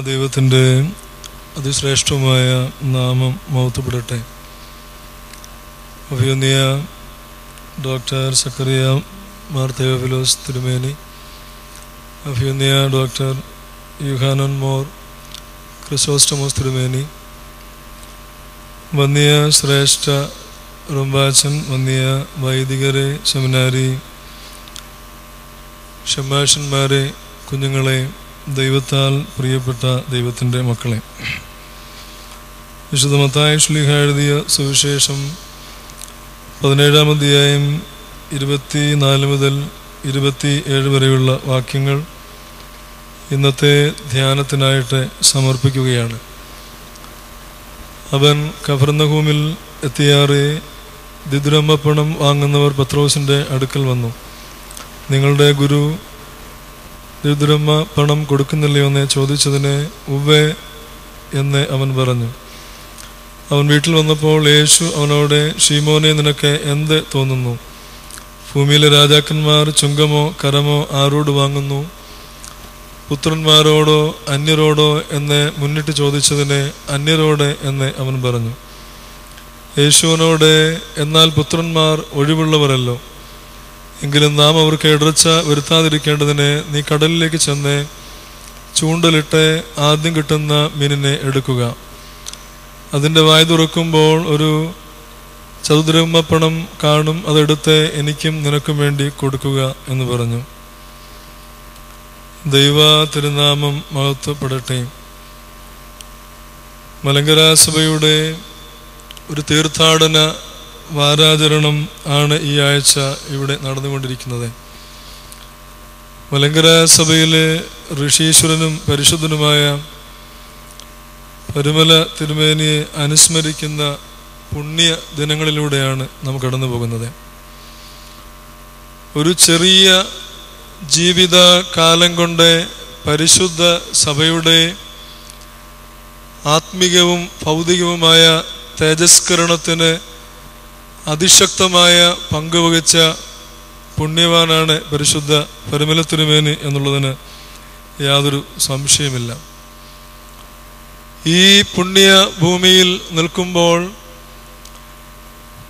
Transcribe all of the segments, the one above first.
ദൈവത്തിൻ്റെ അതിശ്രേഷ്ഠമായ നാമം മഹത്വപ്പെടട്ടെ. അഭിവന്യ ഡോക്ടർ സക്കറിയ മാർ തെയോഫിലോസ് തിരുമേനി, അഭിവന്യ ഡോക്ടർ യുഹാനൻ മോർ ക്രിസോസ്റ്റമോസ് തിരുമേനി, വന്യ ശ്രേഷ്ഠ റംബാച്ചൻ, വന്യ വൈദികരെ, സെമിനാരി ഷമാഷന്മാരെ, കുഞ്ഞുങ്ങളെ, ദൈവത്താൽ പ്രിയപ്പെട്ട ദൈവത്തിൻ്റെ മക്കളെ, വിശുദ്ധ മത്തായി ശ്ലീഹ എഴുതിയ സുവിശേഷം 17-ാം അധ്യായം 24 മുതൽ 27 വരെയുള്ള വാക്യങ്ങൾ ഇന്നത്തെ ധ്യാനത്തിനായിട്ട് സമർപ്പിക്കുകയാണ്. അവൻ കഫർന്നഹൂമിൽ എത്തിയാറെ ദിദ്രഹ്മപ്പണം വാങ്ങുന്നവർ പത്രോസിൻ്റെ അടുക്കൽ വന്നു. നിങ്ങളുടെ ഗുരു ദിദ്രഹ്മ പണം കൊടുക്കുന്നില്ലയോ എന്ന് ചോദിച്ചതിന് ഉവ്വേ എന്ന് അവൻ പറഞ്ഞു. അവൻ വീട്ടിൽ വന്നപ്പോൾ യേശു അവനോട്, ശീമോനെ, നിനക്ക് എന്ത് തോന്നുന്നു? ഭൂമിയിലെ രാജാക്കന്മാർ ചുങ്കമോ കരമോ ആരോട് വാങ്ങുന്നു? പുത്രന്മാരോടോ അന്യരോടോ എന്ന് മുന്നിട്ട് ചോദിച്ചതിന് അന്യരോട് എന്ന് അവൻ പറഞ്ഞു. യേശുവിനോട്, എന്നാൽ പുത്രന്മാർ ഒഴിവുള്ളവരല്ലോ. എങ്കിലും നാം അവർക്ക് ഇടർച്ച വരുത്താതിരിക്കേണ്ടതിന് നീ കടലിലേക്ക് ചെന്ന് ചൂണ്ടലിട്ട് ആദ്യം കിട്ടുന്ന മീനിനെ എടുക്കുക. അതിൻ്റെ വായ തുറക്കുമ്പോൾ ഒരു ചതുരഹ്മപ്പണം കാണും. അതെടുത്ത് എനിക്കും നിനക്കും വേണ്ടി കൊടുക്കുക എന്ന് പറഞ്ഞു. ദൈവ തിരുനാമം മഹത്വപ്പെടട്ടെ. മലങ്കര സഭയുടെ ഒരു തീർത്ഥാടന വാരാചരണം ആണ് ഈ ആഴ്ച ഇവിടെ നടന്നുകൊണ്ടിരിക്കുന്നത്. മലങ്കര സഭയിലെ ഋഷീശ്വരനും പരിശുദ്ധനുമായ പരുമല തിരുമേനിയെ അനുസ്മരിക്കുന്ന പുണ്യ ദിനങ്ങളിലൂടെയാണ് നാം കടന്നു പോകുന്നത്. ഒരു ചെറിയ ജീവിത കാലം കൊണ്ട് പരിശുദ്ധ സഭയുടെ ആത്മീകവും ഭൗതികവുമായ തേജസ്കരണത്തിന് അതിശക്തമായ പങ്കുവഹിച്ച പുണ്യവാനാണ് പരിശുദ്ധ പരുമല തിരുമേനി എന്നുള്ളതിന് യാതൊരു സംശയമില്ല. ഈ പുണ്യ ഭൂമിയിൽ നിൽക്കുമ്പോൾ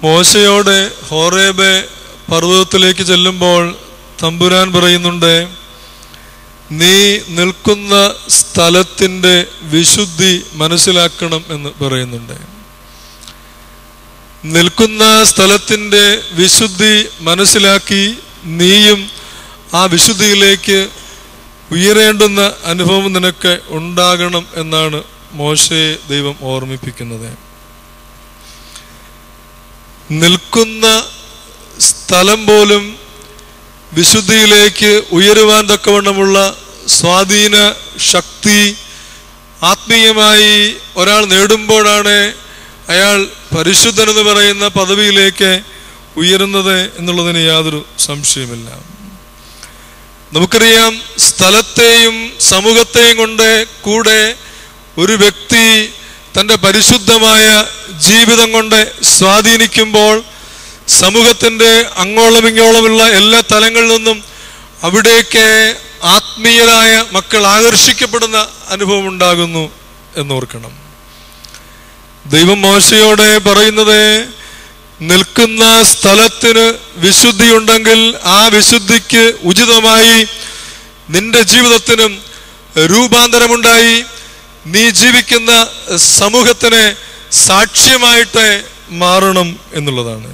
മോശയോട് ഹോറേബ് പർവ്വതത്തിലേക്ക് ചെല്ലുമ്പോൾ തമ്പുരാൻ പറയുന്നുണ്ട്, നീ നിൽക്കുന്ന സ്ഥലത്തിൻ്റെ വിശുദ്ധി മനസ്സിലാക്കണം എന്ന് പറയുന്നുണ്ട്. നിൽക്കുന്ന സ്ഥലത്തിൻ്റെ വിശുദ്ധി മനസ്സിലാക്കി നീയും ആ വിശുദ്ധിയിലേക്ക് ഉയരേണ്ടുന്ന അനുഭവം നിനക്ക് ഉണ്ടാകണം എന്നാണ് മോശയെ ദൈവം ഓർമ്മിപ്പിക്കുന്നത്. നിൽക്കുന്ന സ്ഥലം പോലും വിശുദ്ധിയിലേക്ക് ഉയരുവാൻ തക്കവണ്ണമുള്ള സ്വാധീന ശക്തി ആത്മീയമായി ഒരാൾ നേടുമ്പോഴാണ് അയാൾ പരിശുദ്ധനെന്ന് പറയുന്ന പദവിയിലേക്ക് ഉയരുന്നത് എന്നുള്ളതിന് യാതൊരു സംശയമില്ല. നമുക്കറിയാം, സ്ഥലത്തെയും സമൂഹത്തെയും കൊണ്ട് കൂടെ ഒരു വ്യക്തി തൻ്റെ പരിശുദ്ധമായ ജീവിതം കൊണ്ട് സ്വാധീനിക്കുമ്പോൾ സമൂഹത്തിൻ്റെ അങ്ങോളം ഇങ്ങോളമുള്ള എല്ലാ തലങ്ങളിൽ നിന്നും അവിടേക്ക് ആത്മീയരായ മക്കൾ ആകർഷിക്കപ്പെടുന്ന അനുഭവം ഉണ്ടാകുന്നു എന്നോർക്കണം. ദൈവം മോശയോട് പറയുന്നത്, നിൽക്കുന്ന സ്ഥലത്തിന് വിശുദ്ധിയുണ്ടെങ്കിൽ ആ വിശുദ്ധിക്ക് ഉചിതമായി നിന്റെ ജീവിതത്തിനും രൂപാന്തരമുണ്ടായി നീ ജീവിക്കുന്ന സമൂഹത്തിന് സാക്ഷ്യമായിട്ട് മാറണം എന്നുള്ളതാണ്.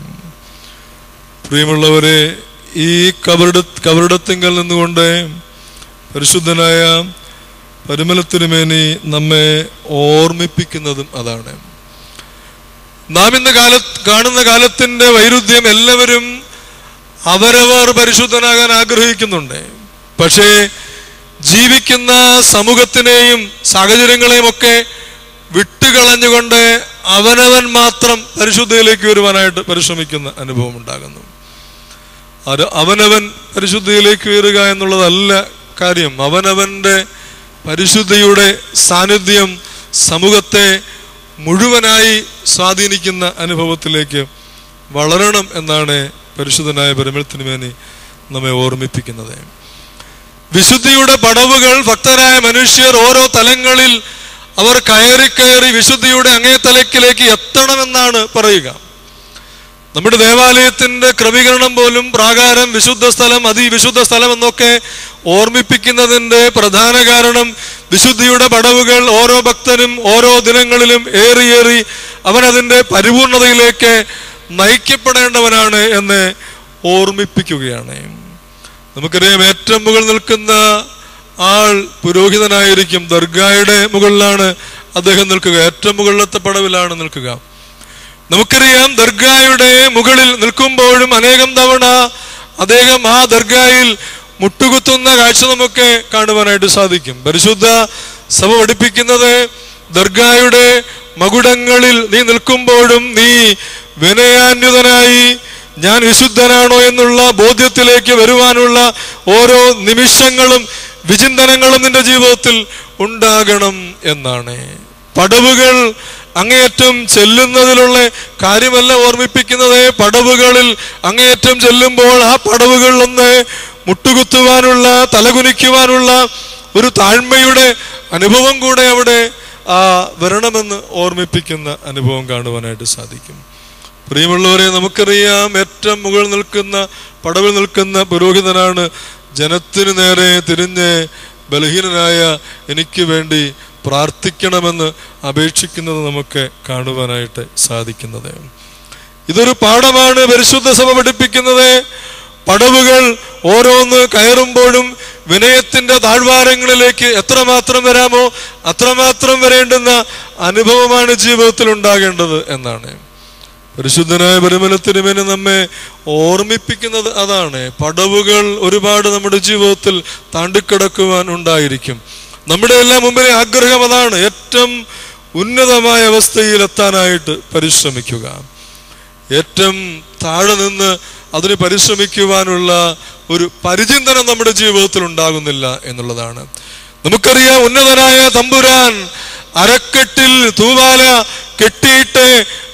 പ്രിയമുള്ളവരെ, ഈ കബറിടത്തിങ്കൽ നിന്നുകൊണ്ട് പരിശുദ്ധനായ പരുമല തിരുമേനി നമ്മെ ഓർമ്മിപ്പിക്കുന്നതും അതാണ്. നാം ഇന്ന് കാണുന്ന കാലത്തിന്റെ വൈരുദ്ധ്യം, എല്ലാവരും അവരവർ പരിശുദ്ധനാകാൻ ആഗ്രഹിക്കുന്നുണ്ട്. പക്ഷേ ജീവിക്കുന്ന സമൂഹത്തിനെയും സാഹചര്യങ്ങളെയും ഒക്കെ വിട്ടുകളഞ്ഞുകൊണ്ട് അവനവൻ മാത്രം പരിശുദ്ധിയിലേക്ക് വരുവാനായിട്ട് പരിശ്രമിക്കുന്ന അനുഭവം ഉണ്ടാകുന്നു. അത് അവനവൻ പരിശുദ്ധിയിലേക്ക് ഉയരുക എന്നുള്ളതല്ല കാര്യം. അവനവന്റെ പരിശുദ്ധിയുടെ സാന്നിധ്യം സമൂഹത്തെ മുഴുവനായി സ്വാധീനിക്കുന്ന അനുഭവത്തിലേക്ക് വളരണം എന്നാണ് പരിശുദ്ധനായ പരുമല തിരുമേനി നമ്മെ ഓർമ്മിപ്പിക്കുന്നത്. വിശുദ്ധിയുടെ പടവുകൾ ഭക്തരായ മനുഷ്യർ ഓരോ തലങ്ങളിൽ അവർ കയറി കയറി വിശുദ്ധിയുടെ അങ്ങേ തലക്കിലേക്ക് എത്തണമെന്നാണ് പറയുക. നമ്മുടെ ദേവാലയത്തിന്റെ ക്രമീകരണം പോലും പ്രാകാരം, വിശുദ്ധ സ്ഥലം, അതിവിശുദ്ധ സ്ഥലം എന്നൊക്കെ ഓർമ്മിപ്പിക്കുന്നതിന്റെ പ്രധാന കാരണം വിശുദ്ധിയുടെ പടവുകൾ ഓരോ ഭക്തനും ഓരോ ദിനങ്ങളിലും ഏറി അവൻ അതിൻ്റെ പരിപൂർണതയിലേക്ക് നയിക്കപ്പെടേണ്ടവനാണ് എന്ന് ഓർമ്മിപ്പിക്കുകയാണ്. നമുക്കറിയാം, ഏറ്റവും മുകളിൽ നിൽക്കുന്ന ആൾ പുരോഹിതനായിരിക്കും. ദർഗായുടെ മുകളിലാണ് അദ്ദേഹം നിൽക്കുക, ഏറ്റവും മുകളിലത്തെ പടവിലാണ് നിൽക്കുക. നമുക്കറിയാം, ദർഗായുടെ മുകളിൽ നിൽക്കുമ്പോഴും അനേകം തവണ അദ്ദേഹം ആ ദർഗായിൽ മുട്ടുകുത്തുന്ന കാഴ്ച നമുക്ക് കാണുവാനായിട്ട് സാധിക്കും. പരിശുദ്ധ സഭ പഠിപ്പിക്കുന്നത് ദർഗായുടെ മകുടങ്ങളിൽ നീ നിൽക്കുമ്പോഴും നീ വിനയാന്വിതനായി ഞാൻ വിശുദ്ധനാണോ എന്നുള്ള ബോധ്യത്തിലേക്ക് വരുവാനുള്ള ഓരോ നിമിഷങ്ങളും വിചിന്തനങ്ങളും നിന്റെ ജീവിതത്തിൽ ഉണ്ടാകണം എന്നാണ്. പടവുകൾ അങ്ങേയറ്റം ചെല്ലുന്നതിലുള്ള കാര്യമല്ല ഓർമ്മിപ്പിക്കുന്നത്. പടവുകളിൽ അങ്ങേയറ്റം ചെല്ലുമ്പോൾ ആ പടവുകളിലൊന്ന് മുട്ടുകുത്തുവാനുള്ള, തലകുനിക്കുവാനുള്ള ഒരു താഴ്മയുടെ അനുഭവം കൂടെ അവിടെ വരണമെന്ന് ഓർമ്മിപ്പിക്കുന്ന അനുഭവം കാണുവാനായിട്ട് സാധിക്കും. പ്രിയമുള്ളവരെ, നമുക്കറിയാം, ഏറ്റവും മുകളിൽ നിൽക്കുന്ന പടവിൽ നിൽക്കുന്ന പുരോഹിതനാണ് ജനത്തിനു നേരെ തിരിഞ്ഞ് ബലഹീനനായ എനിക്ക് വേണ്ടി പ്രാർത്ഥിക്കണമെന്ന് അപേക്ഷിക്കുന്നത് നമുക്ക് കാണുവാനായിട്ട് സാധിക്കുന്നത്. ഇതൊരു പാഠമാണ് പരിശുദ്ധ സഭ പഠിപ്പിക്കുന്നത്. പടവുകൾ ഓരോന്ന് കയറുമ്പോഴും വിനയത്തിന്റെ താഴ്വാരങ്ങളിലേക്ക് എത്രമാത്രം വരാമോ അത്രമാത്രം വരേണ്ടുന്ന അനുഭവമാണ് ജീവിതത്തിൽ ഉണ്ടാകേണ്ടത് എന്നാണ്. പരിശുദ്ധനായ പരിമലത്തിനുമേൽ നമ്മെ ഓർമ്മിപ്പിക്കുന്നത് അതാണ്. പടവുകൾ ഒരുപാട് നമ്മുടെ ജീവിതത്തിൽ താണ്ടിക്കിടക്കുവാൻ ഉണ്ടായിരിക്കും. നമ്മുടെ എല്ലാം മുമ്പിലെ ആഗ്രഹം അതാണ്, ഏറ്റവും ഉന്നതമായ അവസ്ഥയിൽ എത്താനായിട്ട് പരിശ്രമിക്കുക. ഏറ്റവും താഴെ നിന്ന് അതിന് പരിശ്രമിക്കുവാനുള്ള ഒരു പരിചിന്തനം നമ്മുടെ ജീവിതത്തിൽ ഉണ്ടാകുന്നില്ല എന്നുള്ളതാണ്. നമുക്കറിയാം, ഉന്നതനായ തമ്പുരാൻ അരക്കെട്ടിൽ തൂവാല കെട്ടിയിട്ട്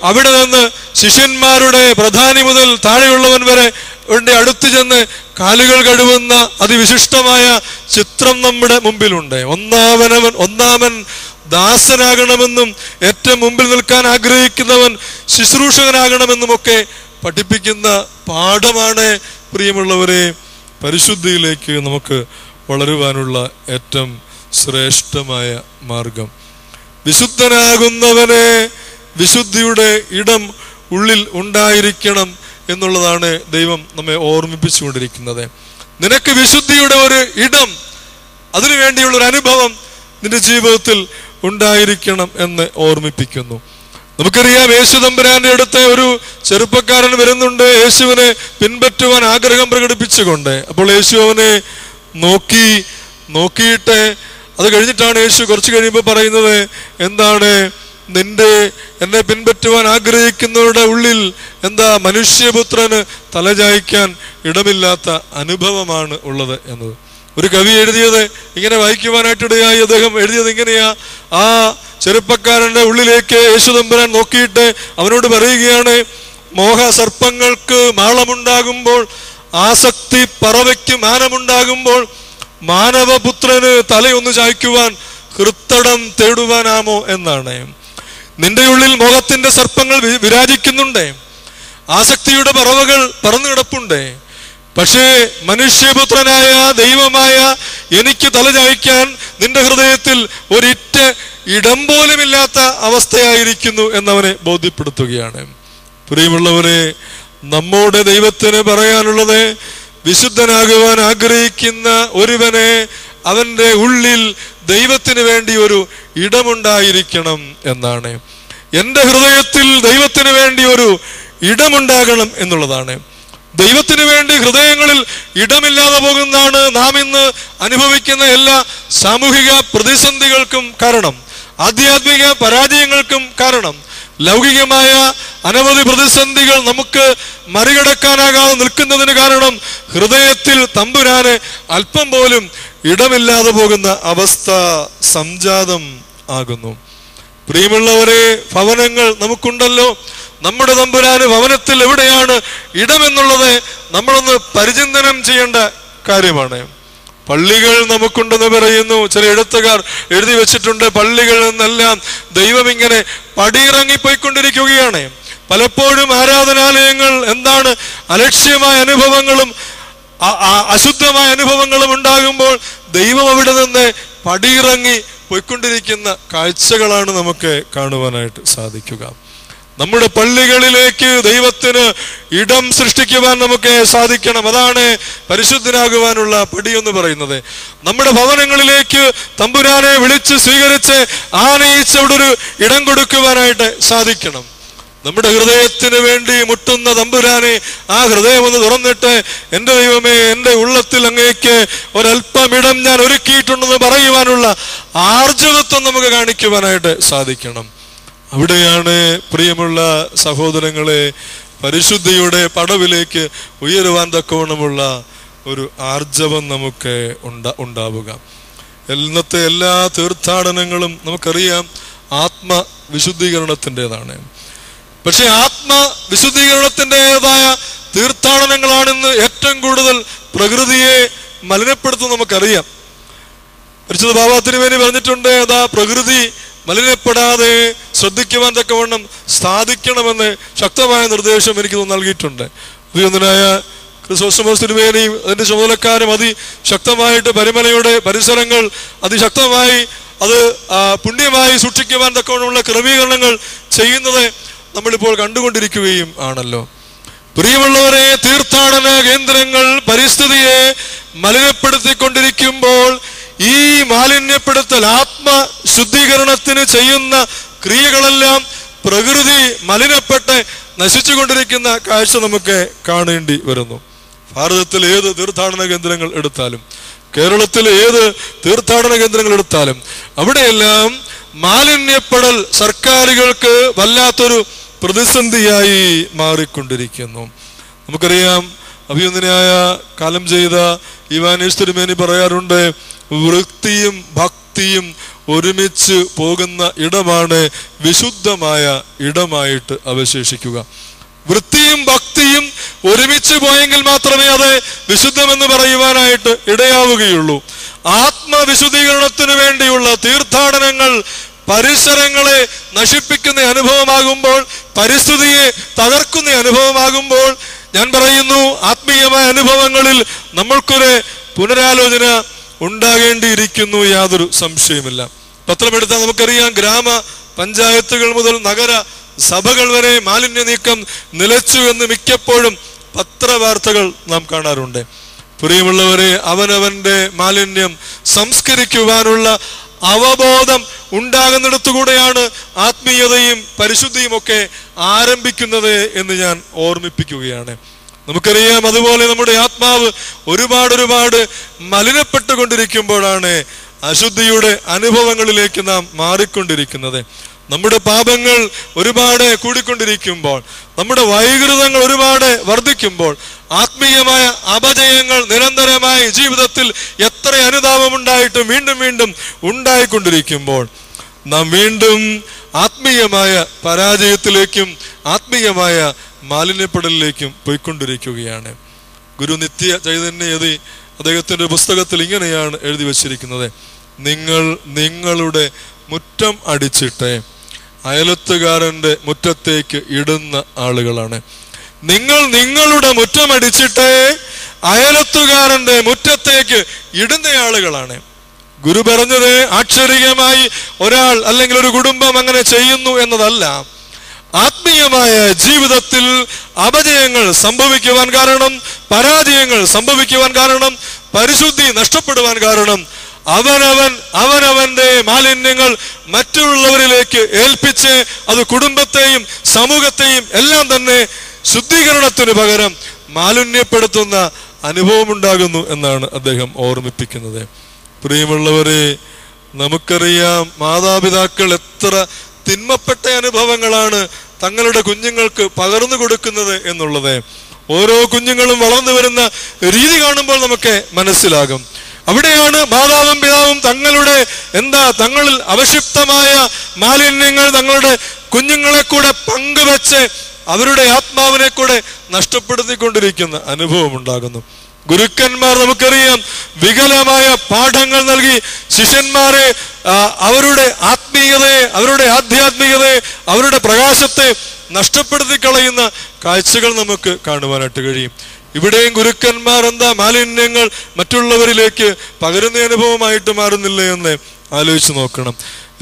അവിടെ നിന്ന് ശിഷ്യന്മാരുടെ പ്രധാനി മുതൽ താഴെയുള്ളവൻ വരെ അടുത്ത് ചെന്ന് കാലുകൾ കഴുകുന്ന അതിവിശിഷ്ടമായ ചിത്രം നമ്മുടെ മുമ്പിലുണ്ട്. ഒന്നാമൻ ദാസനാകണമെന്നും ഏറ്റവും മുമ്പിൽ നിൽക്കാൻ ആഗ്രഹിക്കുന്നവൻ ശുശ്രൂഷകനാകണമെന്നുമൊക്കെ പഠിപ്പിക്കുന്ന പാഠമാണ് പ്രിയമുള്ളവരെ പരിശുദ്ധിയിലേക്ക് നമുക്ക് വളരുവാനുള്ള ഏറ്റവും ശ്രേഷ്ഠമായ മാർഗം. വിശുദ്ധനാകുന്നവനെ വിശുദ്ധിയുടെ ഇടം ഉള്ളിൽ ഉണ്ടായിരിക്കണം എന്നുള്ളതാണ് ദൈവം നമ്മെ ഓർമ്മിപ്പിച്ചുകൊണ്ടിരിക്കുന്നത്. നിനക്ക് വിശുദ്ധിയുടെ ഒരു ഇടം, അതിനു വേണ്ടിയുള്ളൊരു അനുഭവം നിന്റെ ജീവിതത്തിൽ ഉണ്ടായിരിക്കണം എന്ന് ഓർമ്മിപ്പിക്കുന്നു. നമുക്കറിയാം, യേശു തമ്പുരാന്റെ അടുത്ത് ഒരു ചെറുപ്പക്കാരൻ വരുന്നുണ്ട്, യേശുവിനെ പിൻപറ്റുവാൻ ആഗ്രഹം പ്രകടിപ്പിച്ചുകൊണ്ട്. അപ്പോൾ യേശു അവനെ നോക്കിയിട്ട് അത് കഴിഞ്ഞിട്ടാണ് യേശു കുറച്ച് കഴിയുമ്പോൾ പറയുന്നത്, എന്താണ് എന്നെ പിൻപറ്റുവാൻ ആഗ്രഹിക്കുന്നവരുടെ ഉള്ളിൽ മനുഷ്യപുത്രന് തലചായ്ക്കാൻ ഇടമില്ലാത്ത അനുഭവമാണ് ഉള്ളത് എന്നത്. ഒരു കവി എഴുതിയത് ഇങ്ങനെ വായിക്കുവാനായിട്ടിടയായി. അദ്ദേഹം എഴുതിയത് ഇങ്ങനെയാ: ആ ചെറുപ്പക്കാരന്റെ ഉള്ളിലേക്ക് യേശു തമ്പുരാൻ നോക്കിയിട്ട് അവനോട് പറയുകയാണ്, മോഹസർപ്പങ്ങൾക്ക് മാളമുണ്ടാകുമ്പോൾ, ആസക്തി പറവയ്ക്ക് മാനമുണ്ടാകുമ്പോൾ, മാനവപുത്രന് തലയൊന്ന് ചായ്ക്കുവാൻ ഹൃത്തടം തേടുവാനാമോ എന്നാണ്. നിന്റെ ഉള്ളിൽ മോഹത്തിന്റെ സർപ്പങ്ങൾ വിരാജിക്കുന്നുണ്ട്, ആസക്തിയുടെ പറവകൾ പറന്നു കിടപ്പുണ്ട്. പക്ഷേ മനുഷ്യപുത്രനായ ദൈവമായ എനിക്ക് തലചായ്ക്കാൻ നിന്റെ ഹൃദയത്തിൽ ഒരിറ്റ് ഇടം പോലുമില്ലാത്ത അവസ്ഥയായിരിക്കുന്നു എന്നവനെ ബോധ്യപ്പെടുത്തുകയാണ്. പ്രിയമുള്ളവരെ, നമ്മോട് ദൈവത്തിന് പറയാനുള്ളത്, വിശുദ്ധനാകുവാൻ ആഗ്രഹിക്കുന്ന ഒരുവനെ അവന്റെ ഉള്ളിൽ ദൈവത്തിന് വേണ്ടി ഒരു ഇടമുണ്ടായിരിക്കണം എന്നാണ്. എൻ്റെ ഹൃദയത്തിൽ ദൈവത്തിന് വേണ്ടി ഒരു ഇടമുണ്ടാകണം എന്നുള്ളതാണ്. ദൈവത്തിന് വേണ്ടി ഹൃദയങ്ങളിൽ ഇടമില്ലാതെ പോകുന്നതാണ് നാം ഇന്ന് അനുഭവിക്കുന്ന എല്ലാ സാമൂഹിക പ്രതിസന്ധികൾക്കും കാരണം, ആധ്യാത്മിക പരാജയങ്ങൾക്കും കാരണം. ലൗകികമായ അനവധി പ്രതിസന്ധികൾ നമുക്ക് മറികടക്കാനാകാതെ നിൽക്കുന്നതിന് കാരണം ഹൃദയത്തിൽ തമ്പുരാന് അല്പം പോലും ഇടമില്ലാതെ പോകുന്ന അവസ്ഥ സംജാതം ആകുന്നു. പ്രിയമുള്ളവരെ, ഭവനങ്ങൾ നമുക്കുണ്ടല്ലോ. നമ്മുടെ തമ്പുരാന് ഭവനത്തിൽ എവിടെയാണ് ഇടമെന്നുള്ളത് നമ്മളൊന്ന് പരിചിന്തനം ചെയ്യേണ്ട കാര്യമാണ്. പള്ളികൾ നമുക്കുണ്ടെന്ന് പറയുന്നു. ചില എഴുത്തുകാർ എഴുതി വെച്ചിട്ടുണ്ട്, പള്ളികളിൽ നിന്നെല്ലാം ദൈവം ഇങ്ങനെ പടിയിറങ്ങിപ്പോയിക്കൊണ്ടിരിക്കുകയാണ്. പലപ്പോഴും ആരാധനാലയങ്ങൾ എന്താണ്, അലക്ഷ്യമായ അനുഭവങ്ങളും അശുദ്ധമായ അനുഭവങ്ങളും ഉണ്ടാകുമ്പോൾ ദൈവം അവിടെ നിന്ന് പടിയിറങ്ങി പോയിക്കൊണ്ടിരിക്കുന്ന കാഴ്ചകളാണ് നമുക്ക് കാണുവാനായിട്ട് സാധിക്കുക. നമ്മുടെ പള്ളികളിലേക്ക് ദൈവത്തിന് ഇടം സൃഷ്ടിക്കുവാൻ നമുക്ക് സാധിക്കണം. അതാണ് പരിശുദ്ധനാകുവാനുള്ള പടി എന്ന് പറയുന്നത്. നമ്മുടെ ഭവനങ്ങളിലേക്ക് തമ്പുരാനെ വിളിച്ച് സ്വീകരിച്ച് ആനയിച്ച് അവിടെ ഒരു ഇടം കൊടുക്കുവാനായിട്ട് സാധിക്കണം. നമ്മുടെ ഹൃദയത്തിന് വേണ്ടി മുട്ടുന്ന തമ്പുരാനെ, ആ ഹൃദയം ഒന്ന് തുറന്നിട്ട്, എൻ്റെ ദൈവമേ, എൻ്റെ ഉള്ളത്തിൽ അങ്ങേക്ക് ഒരല്പം ഇടം ഞാൻ ഒരുക്കിയിട്ടുണ്ടെന്ന് പറയുവാനുള്ള ആർജവത്വം നമുക്ക് കാണിക്കുവാനായിട്ട് സാധിക്കണം. അവിടെയാണ് പ്രിയമുള്ള സഹോദരങ്ങളെ പരിശുദ്ധിയുടെ പടവിലേക്ക് ഉയരുവാൻ തക്കവണ്ണമുള്ള ഒരു ആർജവം നമുക്ക് ഉണ്ടാവുക. ഇന്നത്തെ എല്ലാ തീർത്ഥാടനങ്ങളും നമുക്കറിയാം ആത്മവിശുദ്ധീകരണത്തിൻ്റെതാണ്. പക്ഷെ ആത്മവിശുദ്ധീകരണത്തിൻ്റെതായ തീർത്ഥാടനങ്ങളാണെന്ന് ഏറ്റവും കൂടുതൽ പ്രകൃതിയെ മലിനപ്പെടുത്തും നമുക്കറിയാം. പരിശുദ്ധ ബാബ തിരുമേനി പറഞ്ഞിട്ടുണ്ട്, അതാ പ്രകൃതി മലിനപ്പെടാതെ ശ്രദ്ധിക്കുവാൻ തക്കവണ്ണം സാധിക്കണമെന്ന് ശക്തമായ നിർദ്ദേശം എനിക്ക് നൽകിയിട്ടുണ്ട്. ഉദയനായ ക്രിസ്തോസ്റ്റമോസ് തിരുമേനി അതിന്റെ ചുമതലക്കാരും അതിശക്തമായിട്ട് പരിമലയുടെ പരിസരങ്ങൾ അതിശക്തമായി അത് പുണ്യമായി സൂക്ഷിക്കുവാൻ തക്കവണ്ണമുള്ള ക്രമീകരണങ്ങൾ ചെയ്യുന്നത് നമ്മളിപ്പോൾ കണ്ടുകൊണ്ടിരിക്കുകയും ആണല്ലോ. പ്രിയമുള്ളവരെ, തീർത്ഥാടന കേന്ദ്രങ്ങൾ പരിസ്ഥിതിയെ മലിനപ്പെടുത്തിക്കൊണ്ടിരിക്കുമ്പോൾ ഈ മാലിന്യപ്പെടുത്തൽ ആത്മശുദ്ധീകരണത്തിന് ചെയ്യുന്ന ക്രിയകളെല്ലാം പ്രകൃതി മലിനപ്പെട്ട് നശിച്ചുകൊണ്ടിരിക്കുന്ന കാഴ്ച നമുക്ക് കാണേണ്ടി വരുന്നു. ഭാരതത്തിൽ ഏത് തീർത്ഥാടന കേന്ദ്രങ്ങൾ എടുത്താലും, കേരളത്തിലെ ഏത് തീർത്ഥാടന കേന്ദ്രങ്ങൾ എടുത്താലും അവിടെയെല്ലാം മാലിന്യപ്പെടൽ സർക്കാരുകൾക്ക് വല്ലാത്തൊരു പ്രതിസന്ധിയായി മാറിക്കൊണ്ടിരിക്കുന്നു. നമുക്കറിയാം, അഭിനന്ദനായ കാലം ചെയ്ത ഇവാനീസ് തിരുമേനി പറയാറുണ്ട്, വൃത്തിയും ഭക്തിയും ഒരുമിച്ച് പോകുന്ന ഇടമാണ് വിശുദ്ധമായ ഇടമായിട്ട് അവശേഷിക്കുക. വൃത്തിയും ഭക്തിയും ഒരുമിച്ച് പോയെങ്കിൽ മാത്രമേ അത് വിശുദ്ധമെന്ന് പറയുവാനായിട്ട് ഇടയാവുകയുള്ളൂ. ആത്മവിശുദ്ധീകരണത്തിന് വേണ്ടിയുള്ള തീർത്ഥാടനങ്ങൾ പരിസരങ്ങളെ നശിപ്പിക്കുന്ന അനുഭവമാകുമ്പോൾ, പരിസ്ഥിതിയെ തകർക്കുന്ന അനുഭവമാകുമ്പോൾ, ഞാൻ പറയുന്നു, ആത്മീയമായ അനുഭവങ്ങളിൽ നമ്മൾക്കൊരു പുനരാലോചന ഉണ്ടാകേണ്ടിയിരിക്കുന്നു, യാതൊരു സംശയമില്ല. പത്രമെടുത്താൽ നമുക്കറിയാം, ഗ്രാമ പഞ്ചായത്തുകൾ മുതൽ നഗര സഭകൾ വരെ മാലിന്യ നീക്കം നിലച്ചു എന്ന് മിക്കപ്പോഴും പത്രവാർത്തകൾ നാം കാണാറുണ്ട്. പ്രിയമുള്ളവരെ, അവനവന്റെ മാലിന്യം സംസ്കരിക്കുവാനുള്ള അവബോധം ഉണ്ടാകുന്നിടത്തുകൂടെയാണ് ആത്മീയതയും പരിശുദ്ധിയും ഒക്കെ ആരംഭിക്കുന്നത് എന്ന് ഞാൻ ഓർമ്മിപ്പിക്കുകയാണ്. നമുക്കറിയാം, അതുപോലെ നമ്മുടെ ആത്മാവ് ഒരുപാട് മലിനപ്പെട്ടുകൊണ്ടിരിക്കുമ്പോഴാണ് അശുദ്ധിയുടെ അനുഭവങ്ങളിലേക്ക് നാം മാറിക്കൊണ്ടിരിക്കുന്നത്. നമ്മുടെ പാപങ്ങൾ ഒരുപാട് കൂടിക്കൊണ്ടിരിക്കുമ്പോൾ, നമ്മുടെ വൈകൃതങ്ങൾ ഒരുപാട് വർദ്ധിക്കുമ്പോൾ, ആത്മീയമായ അപജയങ്ങൾ നിരന്തരമായി ജീവിതത്തിൽ എത്ര അനുതാപമുണ്ടായിട്ടും വീണ്ടും ഉണ്ടായിക്കൊണ്ടിരിക്കുമ്പോൾ നാം വീണ്ടും ആത്മീയമായ പരാജയത്തിലേക്കും ആത്മീയമായ മാലിന്യപ്പെടലിലേക്കും പോയിക്കൊണ്ടിരിക്കുകയാണ്. ഗുരു നിത്യ ചൈതന്യയതി അദ്ദേഹത്തിന്റെ പുസ്തകത്തിൽ ഇങ്ങനെയാണ് എഴുതി വച്ചിരിക്കുന്നത്, നിങ്ങൾ നിങ്ങളുടെ മുറ്റം അടിച്ചിട്ട് അയലത്തുകാരന്റെ മുറ്റത്തേക്ക് ഇടുന്ന ആളുകളാണ്. നിങ്ങൾ നിങ്ങളുടെ മുറ്റം അടിച്ചിട്ട് അയലത്തുകാരന്റെ മുറ്റത്തേക്ക് ഇടുന്ന ആളുകളാണ്. ഗുരു പറഞ്ഞത് ആക്ഷരികമായി ഒരാൾ അല്ലെങ്കിൽ ഒരു കുടുംബം അങ്ങനെ ചെയ്യുന്നു എന്നതല്ല. ആത്മീയമായ ജീവിതത്തിൽ അപജയങ്ങൾ സംഭവിക്കുവാൻ കാരണം, പരാജയങ്ങൾ സംഭവിക്കുവാൻ കാരണം, പരിശുദ്ധി നഷ്ടപ്പെടുവാൻ കാരണം അവനവന്റെ മാലിന്യങ്ങൾ മറ്റുള്ളവരിലേക്ക് ഏൽപ്പിച്ച് അത് കുടുംബത്തെയും സമൂഹത്തെയും എല്ലാം തന്നെ ശുദ്ധീകരണത്തിന് പകരം മാലിന്യപ്പെടുത്തുന്ന അനുഭവമുണ്ടാകുന്നു എന്നാണ് അദ്ദേഹം ഓർമ്മിപ്പിക്കുന്നത്. പ്രിയമുള്ളവരെ, നമുക്കറിയാം, മാതാപിതാക്കൾ എത്ര തിന്മപ്പെട്ട അനുഭവങ്ങളാണ് തങ്ങളുടെ കുഞ്ഞുങ്ങൾക്ക് പകർന്നു കൊടുക്കുന്നത് എന്നുള്ളത് ഓരോ കുഞ്ഞുങ്ങളും വളർന്നു വരുന്ന രീതി കാണുമ്പോൾ നമുക്ക് മനസ്സിലാകും. അവിടെയാണ് മാതാവും പിതാവും തങ്ങളിൽ അവശിപ്തമായ മാലിന്യങ്ങൾ തങ്ങളുടെ കുഞ്ഞുങ്ങളെ കൂടെ പങ്കുവെച്ച് അവരുടെ ആത്മാവിനെ കൂടെ നഷ്ടപ്പെടുത്തിക്കൊണ്ടിരിക്കുന്ന അനുഭവം ഉണ്ടാകുന്നു. ഗുരുക്കന്മാർ നമുക്കറിയാം വികലമായ പാഠങ്ങൾ നൽകി ശിഷ്യന്മാരെ അവരുടെ ആത്മീയതയെ, അവരുടെ ആധ്യാത്മികതയെ, അവരുടെ പ്രകാശത്തെ നഷ്ടപ്പെടുത്തി കളയുന്ന കാഴ്ചകൾ നമുക്ക് കാണുവാനായിട്ട് കഴിയും. ഇവിടെയും ഗുരുക്കന്മാർ മാലിന്യങ്ങൾ മറ്റുള്ളവരിലേക്ക് പകരുന്ന അനുഭവമായിട്ട് മാറുന്നില്ല എന്ന് ആലോചിച്ച് നോക്കണം.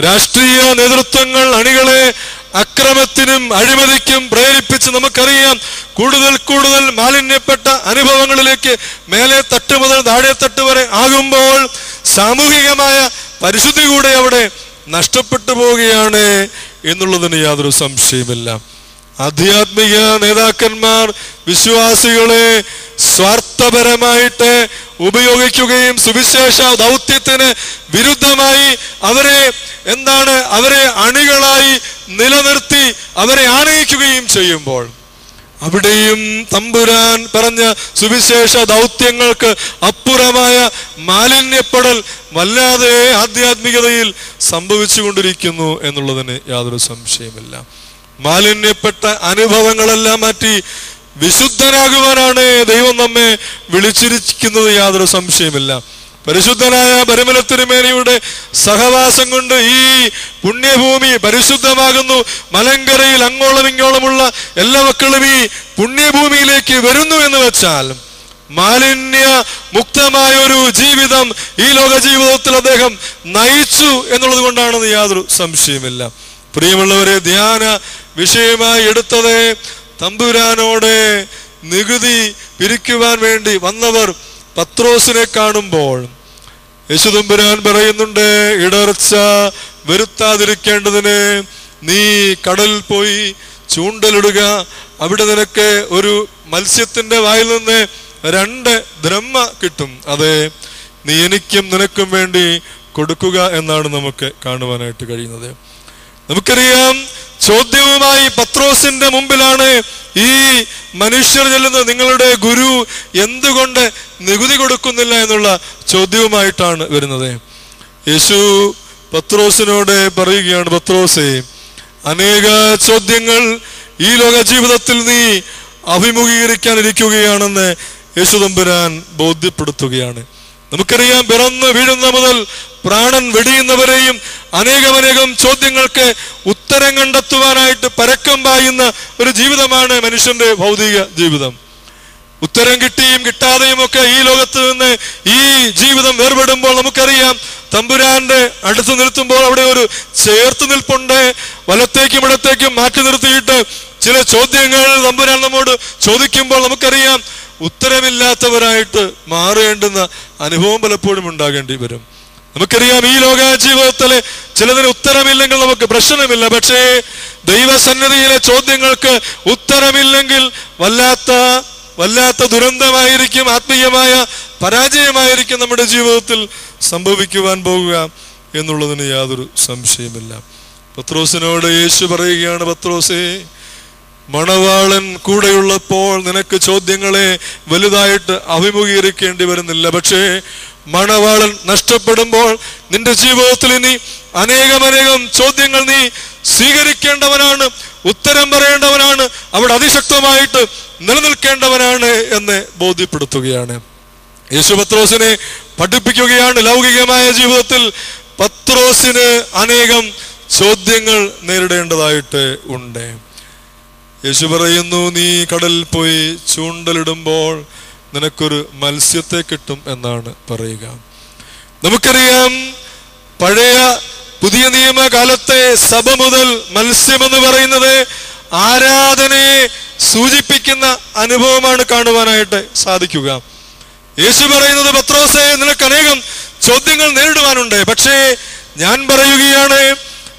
രാഷ്ട്രീയ നേതൃത്വങ്ങൾ അണികളെ അക്രമത്തിനും അഴിമതിക്കും പ്രേരിപ്പിച്ച് നമുക്കറിയാം കൂടുതൽ കൂടുതൽ മാലിന്യപ്പെട്ട അനുഭവങ്ങളിലേക്ക് മേലെ തട്ട് മുതൽ താഴെ തട്ട് വരെ ആകുമ്പോൾ സാമൂഹികമായ പരിശുദ്ധി കൂടെ അവിടെ നഷ്ടപ്പെട്ടു പോവുകയാണ് എന്നുള്ളതിന് യാതൊരു സംശയമില്ല. ആധ്യാത്മിക നേതാക്കന്മാർ വിശ്വാസികളെ സ്വാർത്ഥപരമായിട്ട് ഉപയോഗിക്കുകയും സുവിശേഷ ദൗത്യത്തിന് വിരുദ്ധമായി അവരെ അണികളായി നിലനിർത്തി അവരെ ആനയിക്കുകയും ചെയ്യുമ്പോൾ അവിടെയും തമ്പുരാൻ പറഞ്ഞ സുവിശേഷ ദൗത്യങ്ങൾക്ക് അപ്പുറമായ മാലിന്യപ്പെടൽ വല്ലാതെ ആധ്യാത്മികതയിൽ സംഭവിച്ചു കൊണ്ടിരിക്കുന്നു എന്നുള്ളതിന് യാതൊരു സംശയമില്ല. മാലിന്യപ്പെട്ട അനുഭവങ്ങളെല്ലാം മാറ്റി വിശുദ്ധനാകുവാനാണ് ദൈവം നമ്മെ വിളിച്ചിരിക്കുന്നത്, യാതൊരു സംശയമില്ല. പരിശുദ്ധനായ പരിമല തിരുമേനിയുടെ സഹവാസം കൊണ്ട് ഈ പുണ്യഭൂമി പരിശുദ്ധമാകുന്നു. മലങ്കരയിൽ അങ്ങോളം ഇങ്ങോളമുള്ള എല്ലാ മക്കളും ഈ പുണ്യഭൂമിയിലേക്ക് വരുന്നു എന്ന് വെച്ചാൽ മാലിന്യ മുക്തമായ ഒരു ജീവിതം ഈ ലോക ജീവിതത്തിൽ അദ്ദേഹം നയിച്ചു എന്നുള്ളത് കൊണ്ടാണെന്ന് യാതൊരു സംശയമില്ല. പ്രിയമുള്ളവരെ, ധ്യാന വിഷയമായി എടുത്തത് തമ്പുരാനോട് നികുതി പിരിക്കുവാൻ വേണ്ടി വന്നവർ പത്രോസിനെ കാണുമ്പോൾ യേശുതമ്പുരാൻ പറയുന്നുണ്ട്, ഇടർച്ച വരുത്താതിരിക്കേണ്ടതിന് നീ കടലിൽ പോയി ചൂണ്ടലിടുക, അവിടെ നിനക്ക് ഒരു മത്സ്യത്തിന്റെ വായിൽ നിന്ന് 2 ദ്രഹ്മ കിട്ടും, അതെ നീ എനിക്കും നിനക്കും വേണ്ടി കൊടുക്കുക എന്നാണ് നമുക്ക് കാണുവാനായിട്ട് കഴിയുന്നത്. നമുക്കറിയാം ചോദ്യവുമായി പത്രോസിന്റെ മുമ്പിലാണ് ഈ മനുഷ്യർ ചെല്ലുന്നത്. നിങ്ങളുടെ ഗുരു എന്തുകൊണ്ട് നികുതി കൊടുക്കുന്നില്ല എന്നുള്ള ചോദ്യവുമായിട്ടാണ് വരുന്നത്. യേശു പത്രോസിനോട് പറയുകയാണ്, പത്രോസേ, അനേക ചോദ്യങ്ങൾ ഈ ലോക ജീവിതത്തിൽ നീ അഭിമുഖീകരിക്കാനിരിക്കുകയാണെന്ന് യേശു തമ്പുരാൻ ബോധ്യപ്പെടുത്തുകയാണ്. നമുക്കറിയാം പിറന്ന് വീഴുന്ന മുതൽ പ്രാണൻ വെടിയുന്നവരെയും അനേകം ചോദ്യങ്ങൾക്ക് ഉത്തരം കണ്ടെത്തുവാനായിട്ട് പരക്കം പായുന്ന ഒരു ജീവിതമാണ് മനുഷ്യന്റെ ഭൗതിക ജീവിതം. ഉത്തരം കിട്ടിയും കിട്ടാതെയും ഒക്കെ ഈ ലോകത്ത് നിന്ന് ഈ ജീവിതം വേർപെടുമ്പോൾ നമുക്കറിയാം തമ്പുരാന്റെ അടുത്ത് നിർത്തുമ്പോൾ അവിടെ ഒരു ചേർത്ത് നിൽപ്പുണ്ട്. വലത്തേക്കും ഇടത്തേക്കും മാറ്റി നിർത്തിയിട്ട് ചില ചോദ്യങ്ങൾ തമ്പുരാൻ നമ്മോട് ചോദിക്കുമ്പോൾ നമുക്കറിയാം ഉത്തരമില്ലാത്തവരായിട്ട് മാറേണ്ടുന്ന അനുഭവം പലപ്പോഴും ഉണ്ടാകേണ്ടി വരും. നമുക്കറിയാം ഈ ലോക ജീവിതത്തില് ചിലതിന് ഉത്തരമില്ലെങ്കിൽ നമുക്ക് പ്രശ്നമില്ല. പക്ഷേ ദൈവസന്നിധിയിലെ ചോദ്യങ്ങൾക്ക് ഉത്തരമില്ലെങ്കിൽ വല്ലാത്ത ദുരന്തമായിരിക്കും, ആത്മീയമായ പരാജയമായിരിക്കും നമ്മുടെ ജീവിതത്തിൽ സംഭവിക്കുവാൻ പോകുക എന്നുള്ളതിന് യാതൊരു സംശയമില്ല. പത്രോസിനോട് യേശു പറയുകയാണ്, പത്രോസേ, മണവാളൻ കൂടെയുള്ളപ്പോൾ നിനക്ക് ചോദ്യങ്ങളെ വലുതായിട്ട് അഭിമുഖീകരിക്കേണ്ടി വരുന്നില്ല. പക്ഷേ മണവാളൻ നഷ്ടപ്പെടുമ്പോൾ നിന്റെ ജീവിതത്തിൽ ഇനി അനേകം ചോദ്യങ്ങൾ നീ സ്വീകരിക്കേണ്ടവനാണ്, ഉത്തരം പറയേണ്ടവനാണ്, അവിടെ അതിശക്തമായിട്ട് നിലനിൽക്കേണ്ടവനാണ് എന്ന് ബോധ്യപ്പെടുത്തുകയാണ്. യേശു പത്രോസിനെ പഠിപ്പിക്കുകയാണ്. ലൗകികമായ ജീവിതത്തിൽ പത്രോസിന് അനേകം ചോദ്യങ്ങൾ നേരിടേണ്ടതായിട്ട് ഉണ്ട്. യേശു പറയുന്നു, നീ കടലിൽ പോയി ചൂണ്ടലിടുമ്പോൾ നിനക്കൊരു മത്സ്യത്തെ കിട്ടും എന്നാണ് പറയുക. നമുക്കറിയാം പഴയ പുതിയ നിയമകാലത്തെ സഭ മുതൽ മത്സ്യമെന്ന് പറയുന്നത് ആരാധനയെ സൂചിപ്പിക്കുന്ന അനുഭവമാണ് കാണുവാനായിട്ട് സാധിക്കുക. യേശു പറയുന്നത്, പത്രോസേ, നിനക്ക് അനേകം ചോദ്യങ്ങൾ നേരിടുവാനുണ്ട്. പക്ഷേ ഞാൻ പറയുകയാണ്,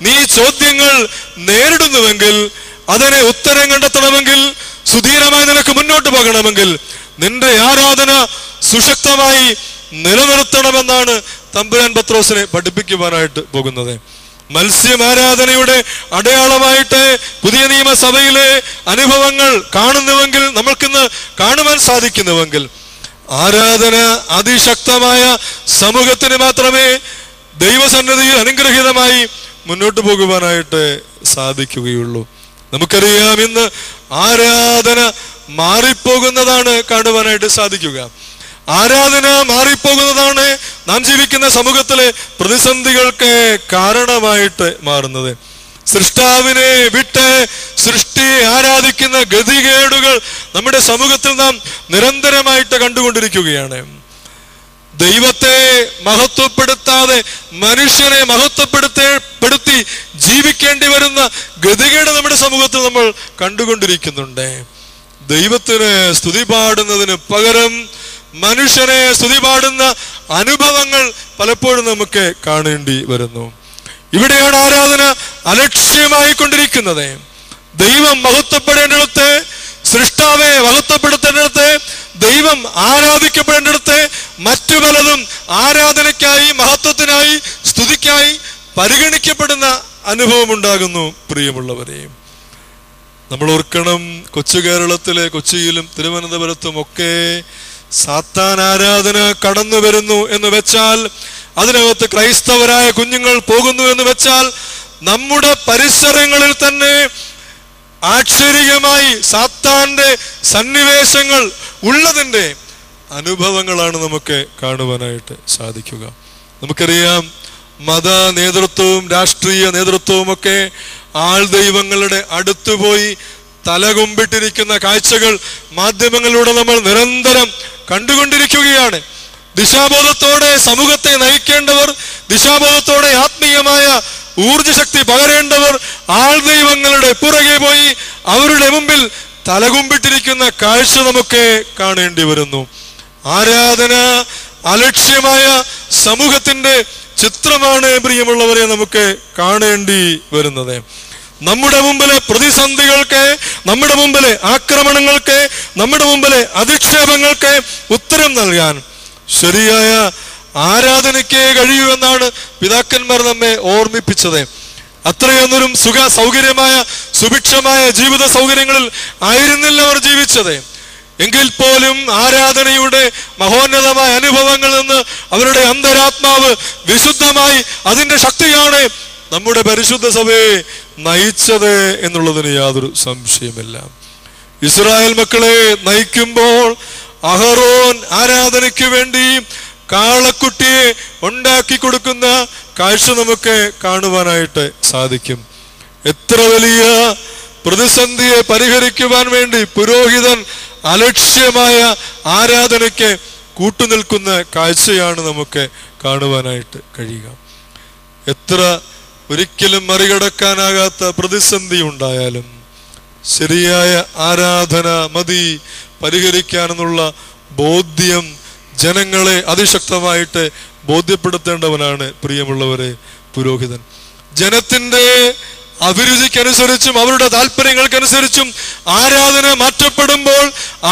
നീ ചോദ്യങ്ങൾ നേരിടുന്നുവെങ്കിൽ, അതിനെ ഉത്തരം കണ്ടെത്തണമെങ്കിൽ, സുധീരമായി നിനക്ക് മുന്നോട്ട് പോകണമെങ്കിൽ നിന്റെ ആരാധന സുശക്തമായി നിലനിർത്തണമെന്നാണ് തമ്പുരാൻ പത്രോസിനെ പഠിപ്പിക്കുവാനായിട്ട് പോകുന്നത്. മത്സ്യമാരാധനയുടെ അടയാളമായിട്ട് പുതിയ നിയമസഭയിലെ അനുഭവങ്ങൾ കാണുന്നുവെങ്കിൽ, നമ്മൾക്കിന്ന് കാണുവാൻ സാധിക്കുന്നുവെങ്കിൽ, ആരാധന അതിശക്തമായ സമൂഹത്തിന് മാത്രമേ ദൈവസന്നിധിയിൽ അനുഗ്രഹീതമായി മുന്നോട്ട് പോകുവാനായിട്ട് സാധിക്കുകയുള്ളൂ. നമുക്കറിയാം ഇന്ന് ആരാധന മാറിപ്പോകുന്നതാണ് കാണുവാനായിട്ട് സാധിക്കുക. ആരാധന മാറിപ്പോകുന്നതാണ് നാം ജീവിക്കുന്ന സമൂഹത്തിലെ പ്രതിസന്ധികൾക്ക് കാരണമായിട്ട് മാറുന്നത്. സൃഷ്ടാവിനെ വിട്ട് സൃഷ്ടിയെ ആരാധിക്കുന്ന ഗതികേടുകൾ നമ്മുടെ സമൂഹത്തിൽ നാം നിരന്തരമായിട്ട് കണ്ടുകൊണ്ടിരിക്കുകയാണ്. ദൈവത്തെ മഹത്വപ്പെടുത്താതെ മനുഷ്യനെ മഹത്വപ്പെടുത്തി ജീവിക്കേണ്ടി വരുന്ന ഗതികേട് നമ്മുടെ സമൂഹത്തിൽ നമ്മൾ കണ്ടുകൊണ്ടിരിക്കുന്നുണ്ട്. ദൈവത്തിന് സ്തുതി പാടുന്നതിന് പകരം മനുഷ്യനെ സ്തുതി പാടുന്ന അനുഭവങ്ങൾ പലപ്പോഴും നമുക്ക് കാണേണ്ടി വരുന്നു. ഇവിടെയാണ് ആരാധന അലക്ഷ്യമായി കൊണ്ടിരിക്കുന്നത്. ദൈവം മഹത്വപ്പെടേണ്ടിടത്ത്, സൃഷ്ടാവെ മഹത്വപ്പെടുത്തേണ്ടിടത്ത്, ദൈവം ആരാധിക്കപ്പെടേണ്ടിടത്ത് മറ്റു പലതും ആരാധനയ്ക്കായി, മഹത്വത്തിനായി, സ്തുതിക്കായി പരിഗണിക്കപ്പെടുന്ന അനുഭവം ഉണ്ടാകുന്നു. പ്രിയമുള്ളവരെ, നമ്മൾ ഓർക്കണം, കൊച്ചു കേരളത്തിലെ കൊച്ചിയിലും തിരുവനന്തപുരത്തും ഒക്കെ സാത്താൻ ആരാധന കടന്നു വരുന്നു എന്ന് വെച്ചാൽ, അതിനകത്ത് ക്രൈസ്തവരായ കുഞ്ഞുങ്ങൾ പോകുന്നു എന്ന് വെച്ചാൽ, നമ്മുടെ പരിസരങ്ങളിൽ തന്നെ ആശ്ചര്യമായി സാത്താന്റെ സന്നിവേശങ്ങൾ ഉള്ളതിൻ്റെ അനുഭവങ്ങളാണ് നമുക്ക് കാണുവാനായിട്ട് സാധിക്കുക. നമുക്കറിയാം, മത നേതൃത്വവും രാഷ്ട്രീയ നേതൃത്വവും ഒക്കെ ആൾ ദൈവങ്ങളുടെ അടുത്തുപോയി തലകുമ്പിട്ടിരിക്കുന്ന കാഴ്ചകൾ മാധ്യമങ്ങളിലൂടെ നമ്മൾ നിരന്തരം കണ്ടുകൊണ്ടിരിക്കുകയാണ്. ദിശാബോധത്തോടെ സമൂഹത്തെ നയിക്കേണ്ടവർ, ദിശാബോധത്തോടെ ആത്മീയമായ ഊർജ്ജശക്തി പകരേണ്ടവർ ആൾ ദൈവങ്ങളുടെ പുറകെ പോയി അവരുടെ മുമ്പിൽ തലകുമ്പിട്ടിരിക്കുന്ന കാഴ്ച നമുക്ക് കാണേണ്ടി വരുന്നു. ആരാധന അലക്ഷ്യമായ സമൂഹത്തിന്റെ ചിത്രമാണ് പ്രിയമുള്ളവരെ നമുക്ക് കാണേണ്ടി വരുന്നത്. നമ്മുടെ മുമ്പിലെ പ്രതിസന്ധികൾക്ക്, നമ്മുടെ മുമ്പിലെ ആക്രമണങ്ങൾക്ക്, നമ്മുടെ മുമ്പിലെ അധിക്ഷേപങ്ങൾക്ക് ഉത്തരം നൽകാൻ ശരിയായ ആരാധനയ്ക്ക് കഴിയൂ എന്നാണ് പിതാക്കന്മാർ നമ്മെ ഓർമ്മിപ്പിച്ചത്. അത്രയൊന്നും സൗകര്യമായ സുഭിക്ഷമായ ജീവിത സൗകര്യങ്ങളിൽ ആയിരുന്നില്ല അവർ ജീവിച്ചത്. എങ്കിൽ പോലും ആരാധനയുടെ മഹോന്നതമായ അനുഭവങ്ങളിൽ നിന്ന് അവരുടെ അന്തരാത്മാവ് വിശുദ്ധമായി, അതിന്റെ ശക്തിയാണ് നമ്മുടെ പരിശുദ്ധ സഭയെ നയിച്ചത് എന്നുള്ളതിന് യാതൊരു സംശയമില്ല. ഇസ്രായേൽ മക്കളെ നയിക്കുമ്പോൾ അഹറോൻ ആരാധനയ്ക്ക് വേണ്ടി കാളക്കുട്ടിയെ ഉണ്ടാക്കി കൊടുക്കുന്ന കാഴ്ച നമുക്ക് കാണുവാനായിട്ട് സാധിക്കും. എത്ര വലിയ പ്രതിസന്ധിയെ പരിഹരിക്കുവാൻ വേണ്ടി പുരോഹിതൻ അലക്ഷ്യമായ ആരാധനയ്ക്ക് കൂട്ടുനിൽക്കുന്ന കാഴ്ചയാണ് നമുക്ക് കാണുവാനായിട്ട് കഴിയുക. എത്ര ഒരിക്കലും മറികടക്കാനാകാത്ത പ്രതിസന്ധി ഉണ്ടായാലും ശരിയായ ആരാധന മതി പരിഹരിക്കാനെന്നുള്ള ബോധ്യം ജനങ്ങളെ അതിശക്തമായിട്ട് ബോധ്യപ്പെടുത്തേണ്ടവനാണ് പ്രിയമുള്ളവരെ പുരോഹിതൻ. ജനത്തിന്റെ അഭിരുചിക്കനുസരിച്ചും അവരുടെ താല്പര്യങ്ങൾക്കനുസരിച്ചും ആരാധന മാറ്റപ്പെടുമ്പോൾ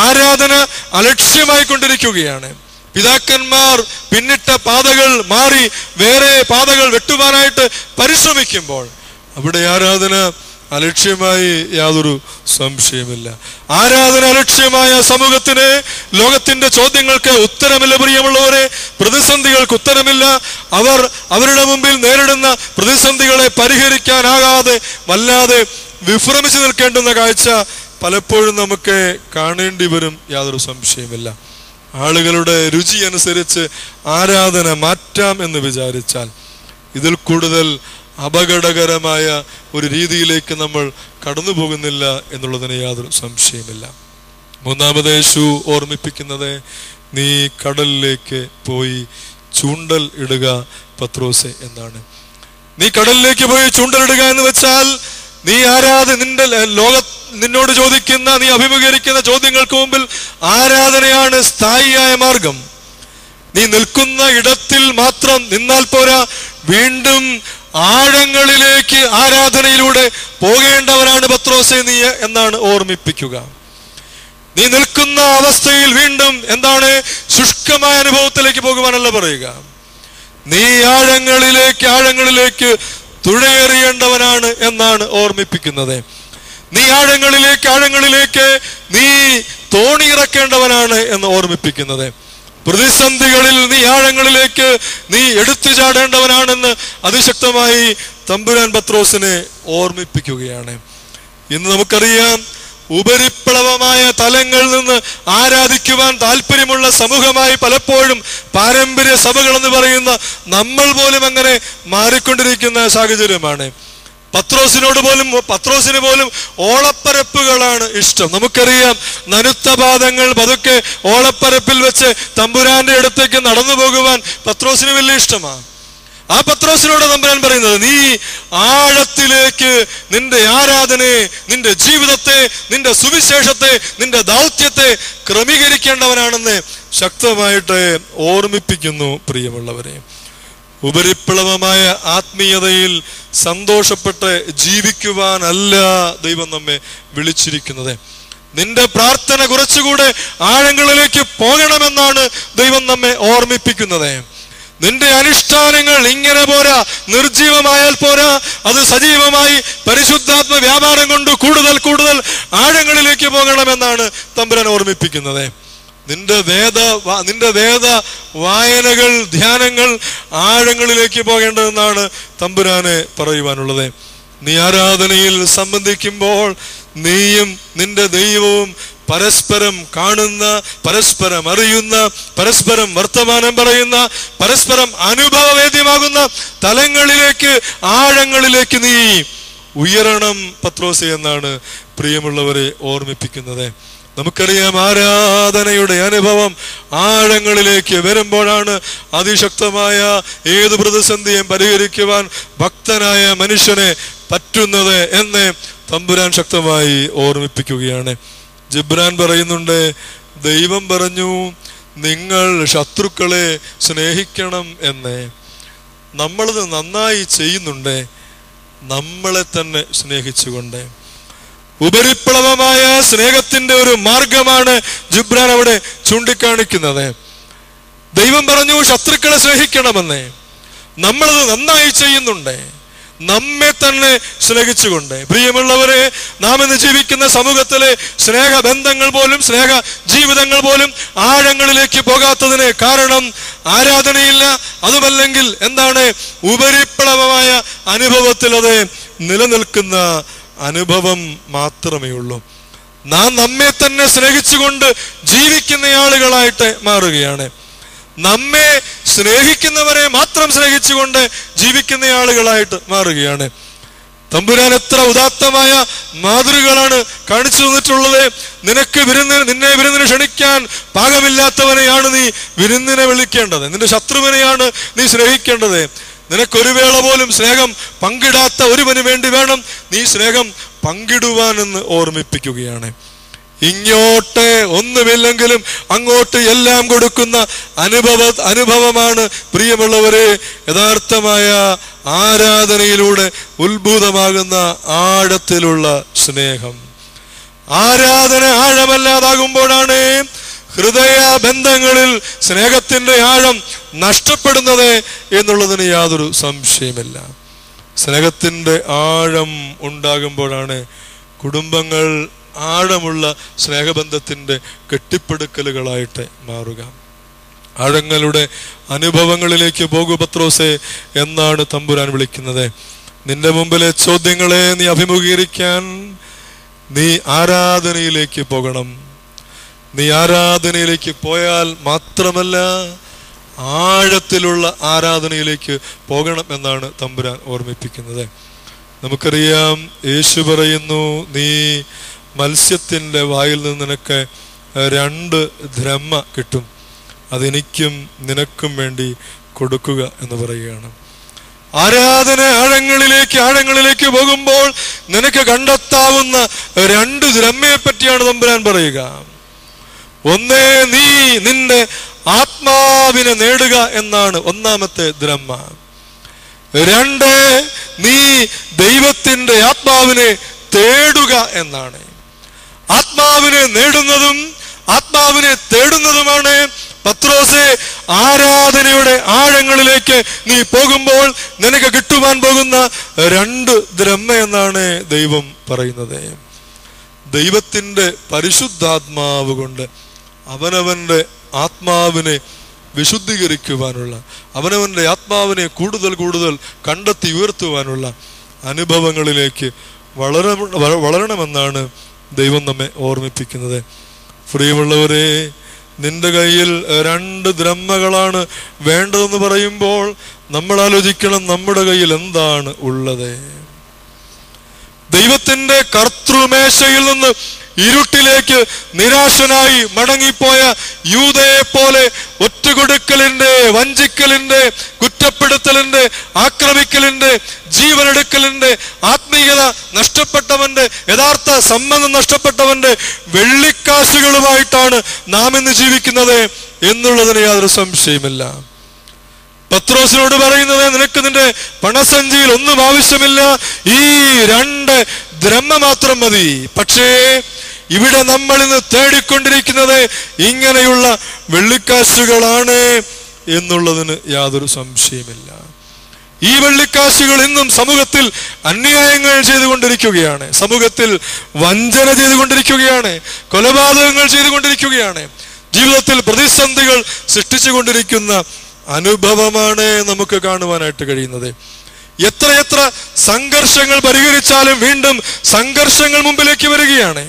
ആരാധന അലക്ഷ്യമായി കൊണ്ടിരിക്കുകയാണ്. പിതാക്കന്മാർ പിന്നിട്ട പാതകൾ മാറി വേറെ പാതകൾ വെട്ടുവാനായിട്ട് പരിശ്രമിക്കുമ്പോൾ അവിടെ ആരാധന അലക്ഷ്യമായി യാതൊരു സംശയമില്ല. ആരാധന അലക്ഷ്യമായ സമൂഹത്തിന് ലോകത്തിന്റെ ചോദ്യങ്ങൾക്ക് ഉത്തരമില്ല. പ്രിയമുള്ളവരെ, പ്രതിസന്ധികൾക്ക് ഉത്തരമില്ല. അവർ അവരുടെ മുമ്പിൽ നേരിടുന്ന പ്രതിസന്ധികളെ പരിഹരിക്കാനാകാതെ വല്ലാതെ വിഭ്രമിച്ചു നിൽക്കേണ്ടുന്ന കാഴ്ച പലപ്പോഴും നമുക്ക് കാണേണ്ടി വരും. യാതൊരു സംശയമില്ല. ആളുകളുടെ രുചി അനുസരിച്ച് ആരാധന മാറ്റാം എന്ന് വിചാരിച്ചാൽ ഇതിൽ കൂടുതൽ അപകടകരമായ ഒരു രീതിയിലേക്ക് നമ്മൾ കടന്നു പോകുന്നില്ല എന്നുള്ളതിന് യാതൊരു സംശയമില്ല. മൂന്നാമത് യേശു ഓർമ്മിപ്പിക്കുന്നത്, നീ കടലിലേക്ക് പോയി ചൂണ്ടൽ ഇടുക പത്രോസെ എന്നാണ്. നീ കടലിലേക്ക് പോയി ചൂണ്ടലിടുക എന്ന് വെച്ചാൽ നീ നിന്റെ നിന്നോട് ചോദിക്കുന്ന, നീ അഭിമുഖീകരിക്കുന്ന ചോദ്യങ്ങൾക്ക് മുമ്പിൽ ആരാധനയാണ് സ്ഥായിയായ മാർഗം. നീ നിൽക്കുന്ന ഇടത്തിൽ മാത്രം നിന്നാൽ പോരാ, വീണ്ടും ആഴങ്ങളിലേക്ക് ആരാധനയിലൂടെ പോകേണ്ടവരാണ് പത്രോസേ നീ എന്നാണ് ഓർമ്മിപ്പിക്കുക. നീ നിൽക്കുന്ന അവസ്ഥയിൽ വീണ്ടും എന്താണ് ശുഷ്കമായ അനുഭവത്തിലേക്ക് പോകുവാനല്ല പറയുക. നീ ആഴങ്ങളിലേക്ക് തുഴയേറിയേണ്ടവനാണ് എന്നാണ് ഓർമ്മിപ്പിക്കുന്നത്. നീ ആഴങ്ങളിലേക്ക് നീ തോണിയിറക്കേണ്ടവനാണ് എന്ന് ഓർമ്മിപ്പിക്കുന്നത്. പ്രതിസന്ധികളിൽ നീ ആഴങ്ങളിലേക്ക് നീ എടുത്തു ചാടേണ്ടവനാണെന്ന് അതിശക്തമായി തമ്പുരാൻ പത്രോസിനെ ഓർമ്മിപ്പിക്കുകയാണ്. ഇന്ന് നമുക്കറിയാം, ഉപരിപ്ലവമായ തലങ്ങളിൽ നിന്ന് ആരാധിക്കുവാൻ താല്പര്യമുള്ള സമൂഹമായി പലപ്പോഴും പാരമ്പര്യ സഭകൾ എന്ന് പറയുന്ന നമ്മൾ പോലും അങ്ങനെ മാറിക്കൊണ്ടിരിക്കുന്ന സാഹചര്യമാണ്. പത്രോസിന് പോലും ഓളപ്പരപ്പുകളാണ് ഇഷ്ടം. നമുക്കറിയാം, നനുത്ത പാദങ്ങൾ പതുക്കെ ഓളപ്പരപ്പിൽ വെച്ച് തമ്പുരാന്റെ അടുത്തേക്ക് നടന്നു പോകുവാൻ പത്രോസിന് വലിയ ഇഷ്ടമാണ്. ആ പത്രോസിനോട് തമ്പുരാൻ പറയുന്നത്, നീ ആഴത്തിലേക്ക് നിന്റെ ആരാധനയെ, നിന്റെ ജീവിതത്തെ, നിന്റെ സുവിശേഷത്തെ, നിന്റെ ദൗത്യത്തെ ക്രമീകരിക്കേണ്ടവനാണെന്ന് ശക്തമായിട്ട് ഓർമ്മിപ്പിക്കുന്നു. പ്രിയമുള്ളവരെ, ഉപരിപ്ലവമായ ആത്മീയതയിൽ സന്തോഷപ്പെട്ട് ജീവിക്കുവാനല്ല ദൈവം നമ്മെ വിളിച്ചിരിക്കുന്നത്. നിന്റെ പ്രാർത്ഥന കുറച്ചുകൂടെ ആഴങ്ങളിലേക്ക് പോകണമെന്നാണ് ദൈവം നമ്മെ ഓർമ്മിപ്പിക്കുന്നത്. നിന്റെ അനുഷ്ഠാനങ്ങൾ ഇങ്ങനെ പോരാ, നിർജീവമായാൽ പോരാ, അത് സജീവമായി പരിശുദ്ധാത്മ വ്യാപാരം കൊണ്ട് കൂടുതൽ ആഴങ്ങളിലേക്ക് പോകണമെന്നാണ് തമ്പുരാൻ ഓർമ്മിപ്പിക്കുന്നത്. നിന്റെ വേദ വായനകൾ, ധ്യാനങ്ങൾ ആഴങ്ങളിലേക്ക് പോകേണ്ടതെന്നാണ് തമ്പുരാനെ പറയുവാനുള്ളത്. നീ ആരാധനയിൽ സംബന്ധിക്കുമ്പോൾ നീയും നിന്റെ ദൈവവും പരസ്പരം കാണുന്ന, പരസ്പരം അറിയുന്ന, പരസ്പരം വർത്തമാനം പറയുന്ന, പരസ്പരം അനുഭവവേദ്യമാകുന്ന തലങ്ങളിലേക്ക്, ആഴങ്ങളിലേക്ക് നീ ഉയരണം പത്രോസേ എന്നാണ് പ്രിയമുള്ളവരെ ഓർമ്മിപ്പിക്കുന്നത്. നമുക്കറിയാം, ആരാധനയുടെ അനുഭവം ആഴങ്ങളിലേക്ക് വരുമ്പോഴാണ് അതിശക്തമായ ഏത് പ്രതിസന്ധിയും പരിഹരിക്കുവാൻ ഭക്തനായ മനുഷ്യനെ പറ്റുന്നത് എന്ന് തമ്പുരാൻ ശക്തമായി ഓർമ്മിപ്പിക്കുകയാണ്. ജിബ്രാൻ പറയുന്നുണ്ട്, ദൈവം പറഞ്ഞു നിങ്ങൾ ശത്രുക്കളെ സ്നേഹിക്കണം എന്ന്. നമ്മളത് നന്നായി ചെയ്യുന്നുണ്ട്, നമ്മളെ തന്നെ സ്നേഹിച്ചുകൊണ്ട്. ഉപരിപ്ലവമായ സ്നേഹത്തിന്റെ ഒരു മാർഗമാണ് ജിബ്രാൻ അവിടെ ചൂണ്ടിക്കാണിക്കുന്നത്. ദൈവം പറഞ്ഞു ശത്രുക്കളെ സ്നേഹിക്കണമെന്ന്. നമ്മളത് നന്നായി ചെയ്യുന്നുണ്ട്, നമ്മെ തന്നെ സ്നേഹിച്ചുകൊണ്ട്. പ്രിയമുള്ളവരെ, നാം ഇന്ന് ജീവിക്കുന്ന സമൂഹത്തിലെ സ്നേഹബന്ധങ്ങൾ പോലും, സ്നേഹ ജീവിതങ്ങൾ പോലും ആഴങ്ങളിലേക്ക് പോകാത്തതിന് കാരണം ആരാധനയില്ല, അതുമല്ലെങ്കിൽ എന്താണ്, ഉപരിപ്ലവമായ അനുഭവത്തിൽ അത് നിലനിൽക്കുന്ന അനുഭവം മാത്രമേ ഉള്ളൂ. നാം നമ്മെ തന്നെ സ്നേഹിച്ചുകൊണ്ട് ജീവിക്കുന്ന ആളുകളായിട്ട് മാറുകയാണ്. നമ്മെ സ്നേഹിക്കുന്നവരെ മാത്രം സ്നേഹിച്ചുകൊണ്ട് ജീവിക്കുന്ന ആളുകളായിട്ട് മാറുകയാണ്. തമ്പുരാൻ എത്ര ഉദാത്തമായ മാതൃകകളാണ് കാണിച്ചു തന്നിട്ടുള്ളത്. നിന്നെ വിരുന്നിന് ക്ഷണിക്കാൻ പാകമില്ലാത്തവനെയാണ് നീ വിരുന്നിനെ വിളിക്കേണ്ടത്. നിന്റെ ശത്രുവിനെയാണ് നീ സ്നേഹിക്കേണ്ടത്. നിനക്കൊരു വേള പോലും സ്നേഹം പങ്കിടാത്ത ഒരുവന് വേണ്ടി വേണം നീ സ്നേഹം പങ്കിടുവാനെന്ന് ഓർമ്മിപ്പിക്കുകയാണ്. ഇങ്ങോട്ട് ഒന്നുമില്ലെങ്കിലും അങ്ങോട്ട് എല്ലാം കൊടുക്കുന്ന അനുഭവമാണ് പ്രിയമുള്ളവരെ യഥാർത്ഥമായ ആരാധനയിലൂടെ ഉത്ഭൂതമാകുന്ന ആഴത്തിലുള്ള സ്നേഹം. ആരാധന ആഴമല്ലാതാകുമ്പോഴാണ് ഹൃദയ ബന്ധങ്ങളിൽ സ്നേഹത്തിന്റെ ആഴം നഷ്ടപ്പെടുന്നത് എന്നുള്ളതിന് യാതൊരു സംശയമില്ല. സ്നേഹത്തിന്റെ ആഴം ഉണ്ടാകുമ്പോഴാണ് കുടുംബങ്ങൾ ആഴമുള്ള സ്നേഹബന്ധത്തിന്റെ കെട്ടിപ്പടുക്കലുകളായിട്ട് മാറുക. ആഴങ്ങളുടെ അനുഭവങ്ങളിലേക്ക് പോകൂ പത്രോസേ എന്നാണ് തമ്പുരാൻ വിളിക്കുന്നത്. നിന്റെ മുമ്പിലെ ചോദ്യങ്ങളെ നീ അഭിമുഖീകരിക്കാൻ നീ ആരാധനയിലേക്ക് പോകണം. നീ ആരാധനയിലേക്ക് പോയാൽ മാത്രമല്ല ആഴത്തിലുള്ള ആരാധനയിലേക്ക് പോകണം എന്നാണ് തമ്പുരാൻ ഓർമ്മിപ്പിക്കുന്നത്. നമുക്കറിയാം, യേശു പറയുന്നു, നീ മത്സ്യത്തിൻ്റെ വായിൽ നിന്ന് നിനക്ക് 2 ദ്രഹ്മ കിട്ടും, അതെനിക്കും നിനക്കും വേണ്ടി കൊടുക്കുക എന്ന് പറയുകയാണ്. ആരാധന ആഴങ്ങളിലേക്ക് പോകുമ്പോൾ നിനക്ക് കണ്ടെത്താവുന്ന 2 ദ്രഹ്മയെ പറ്റിയാണ് തമ്പുരാൻ പറയുക. ഒന്ന്, നീ നിന്റെ ആത്മാവിനെ നേടുക എന്നാണ് ഒന്നാമത്തെ ദ്രഹ്മ. 2, നീ ദൈവത്തിന്റെ ആത്മാവിനെ തേടുക എന്നാണ്. ആത്മാവിനെ നേടുന്നതും ആത്മാവിനെ തേടുന്നതുമാണ് പത്രോസേ ആരാധനയുടെ ആഴങ്ങളിലേക്ക് നീ പോകുമ്പോൾ നിനക്ക് കിട്ടുവാൻ പോകുന്ന 2 ദ്രഹ്മ എന്നാണ് ദൈവം പറയുന്നത്. ദൈവത്തിന്റെ പരിശുദ്ധാത്മാവ് കൊണ്ട് അവനവന്റെ ആത്മാവിനെ വിശുദ്ധീകരിക്കുവാനുള്ള, അവനവന്റെ ആത്മാവിനെ കൂടുതൽ കണ്ടെത്തി ഉയർത്തുവാനുള്ള അനുഭവങ്ങളിലേക്ക് വളരണമെന്നാണ് ദൈവം നമ്മെ ഓർമ്മിപ്പിക്കുന്നത്. പ്രിയമുള്ളവരെ, നിന്റെ കയ്യിൽ 2 ദ്രഹ്മകളാണ് വേണ്ടതെന്ന് പറയുമ്പോൾ നമ്മൾ ആലോചിക്കണം, നമ്മുടെ കയ്യിൽ എന്താണ് ഉള്ളത്? ദൈവത്തിന്റെ കർത്തൃമേശയിൽ നിന്ന് ഇരുട്ടിലേക്ക് നിരാശനായി മടങ്ങിപ്പോയ യൂദയെ പോലെ ഒറ്റുകൊടുക്കലിന്റെ, വഞ്ചിക്കലിന്റെ, കുറ്റപ്പെടുത്തലിന്റെ, ആക്രമിക്കലിന്റെ, ജീവനെടുക്കലിന്റെ, ആത്മീയത നഷ്ടപ്പെട്ടവന്റെ, യഥാർത്ഥ സംബന്ധം നഷ്ടപ്പെട്ടവന്റെ വെള്ളിക്കാശുകളുമായിട്ടാണ് നാം ഇന്ന് ജീവിക്കുന്നത് എന്നുള്ളതിന് യാതൊരു സംശയമില്ല. പത്രോസിനോട് പറയുന്നത്, നിനക്ക് നിന്റെ പണസഞ്ചിയിൽ ഒന്നും ആവശ്യമില്ല, ഈ 2 ദ്രഹ്മ മാത്രം മതി. പക്ഷേ ഇവിടെ നമ്മൾ ഇന്ന് തേടിക്കൊണ്ടിരിക്കുന്നത് ഇങ്ങനെയുള്ള വെള്ളിക്കാശുകളാണ് എന്നുള്ളതിന് യാതൊരു സംശയമില്ല. ഈ വെള്ളിക്കാശുകൾ ഇന്നും സമൂഹത്തിൽ അന്യായങ്ങൾ ചെയ്തുകൊണ്ടിരിക്കുകയാണ്, സമൂഹത്തിൽ വഞ്ചന ചെയ്തുകൊണ്ടിരിക്കുകയാണ്, കൊലപാതകങ്ങൾ ചെയ്തുകൊണ്ടിരിക്കുകയാണ്, ജീവിതത്തിൽ പ്രതിസന്ധികൾ സൃഷ്ടിച്ചുകൊണ്ടിരിക്കുന്ന അനുഭവമാണ് നമുക്ക് കാണുവാനായിട്ട് കഴിയുന്നത്. എത്രയെത്ര സംഘർഷങ്ങൾ പരിഹരിച്ചാലും വീണ്ടും സംഘർഷങ്ങൾ മുമ്പിലേക്ക് വരികയാണ്.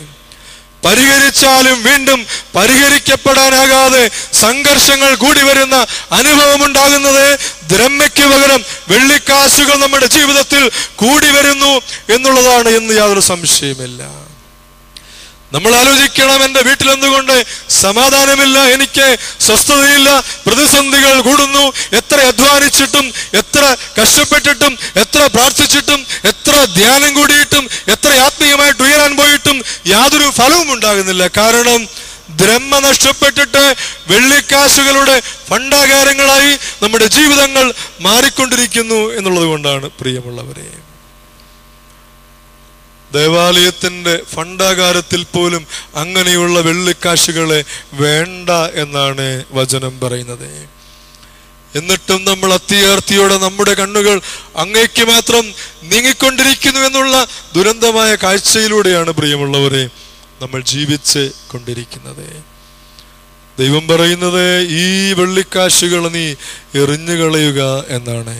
പരിഹരിച്ചാലും വീണ്ടും പരിഹരിക്കപ്പെടാനാകാതെ സംഘർഷങ്ങൾ കൂടി വരുന്ന അനുഭവം ഉണ്ടാകുന്നത് ദ്രഹ്മയ്ക്ക് പകരം വെള്ളിക്കാശുകൾ നമ്മുടെ ജീവിതത്തിൽ കൂടി വരുന്നു എന്നുള്ളതാണ് എന്ന് യാതൊരു സംശയമില്ല. നമ്മൾ ആലോചിക്കണം, എൻ്റെ വീട്ടിൽ എന്തുകൊണ്ട് സമാധാനമില്ല, എനിക്ക് സ്വസ്ഥതയില്ല, പ്രതിസന്ധികൾ കൂടുന്നു, എത്ര അധ്വാനിച്ചിട്ടും, എത്ര കഷ്ടപ്പെട്ടിട്ടും, എത്ര പ്രാർത്ഥിച്ചിട്ടും, എത്ര ധ്യാനം കൂടിയിട്ടും, എത്ര ആത്മീയമായിട്ട് ഉയരാൻ പോയിട്ടും യാതൊരു ഫലവും ഉണ്ടാകുന്നില്ല. കാരണം ദ്രഹ്മ നഷ്ടപ്പെട്ടിട്ട് വെള്ളിക്കാശുകളുടെ ഭണ്ഡാകാരങ്ങളായി നമ്മുടെ ജീവിതങ്ങൾ മാറിക്കൊണ്ടിരിക്കുന്നു എന്നുള്ളത് കൊണ്ടാണ്. പ്രിയമുള്ളവരെ, ദേവാലയത്തിന്റെ ഭണ്ഡാകാരത്തിൽ പോലും അങ്ങനെയുള്ള വെള്ളിക്കാശുകളെ വേണ്ട എന്നാണ് വചനം പറയുന്നത്. എന്നിട്ടും നമ്മൾ അത്യാർത്തിയോടെ നമ്മുടെ കണ്ണുകൾ അങ്ങേക്ക് മാത്രം നീങ്ങിക്കൊണ്ടിരിക്കുന്നു എന്നുള്ള ദുരന്തമായ കാഴ്ചയിലൂടെയാണ് പ്രിയമുള്ളവരെ നമ്മൾ ജീവിച്ച് കൊണ്ടിരിക്കുന്നത്. ദൈവം പറയുന്നത്, ഈ വെള്ളിക്കാശുകൾ നീ എറിഞ്ഞു കളയുക എന്നാണ്.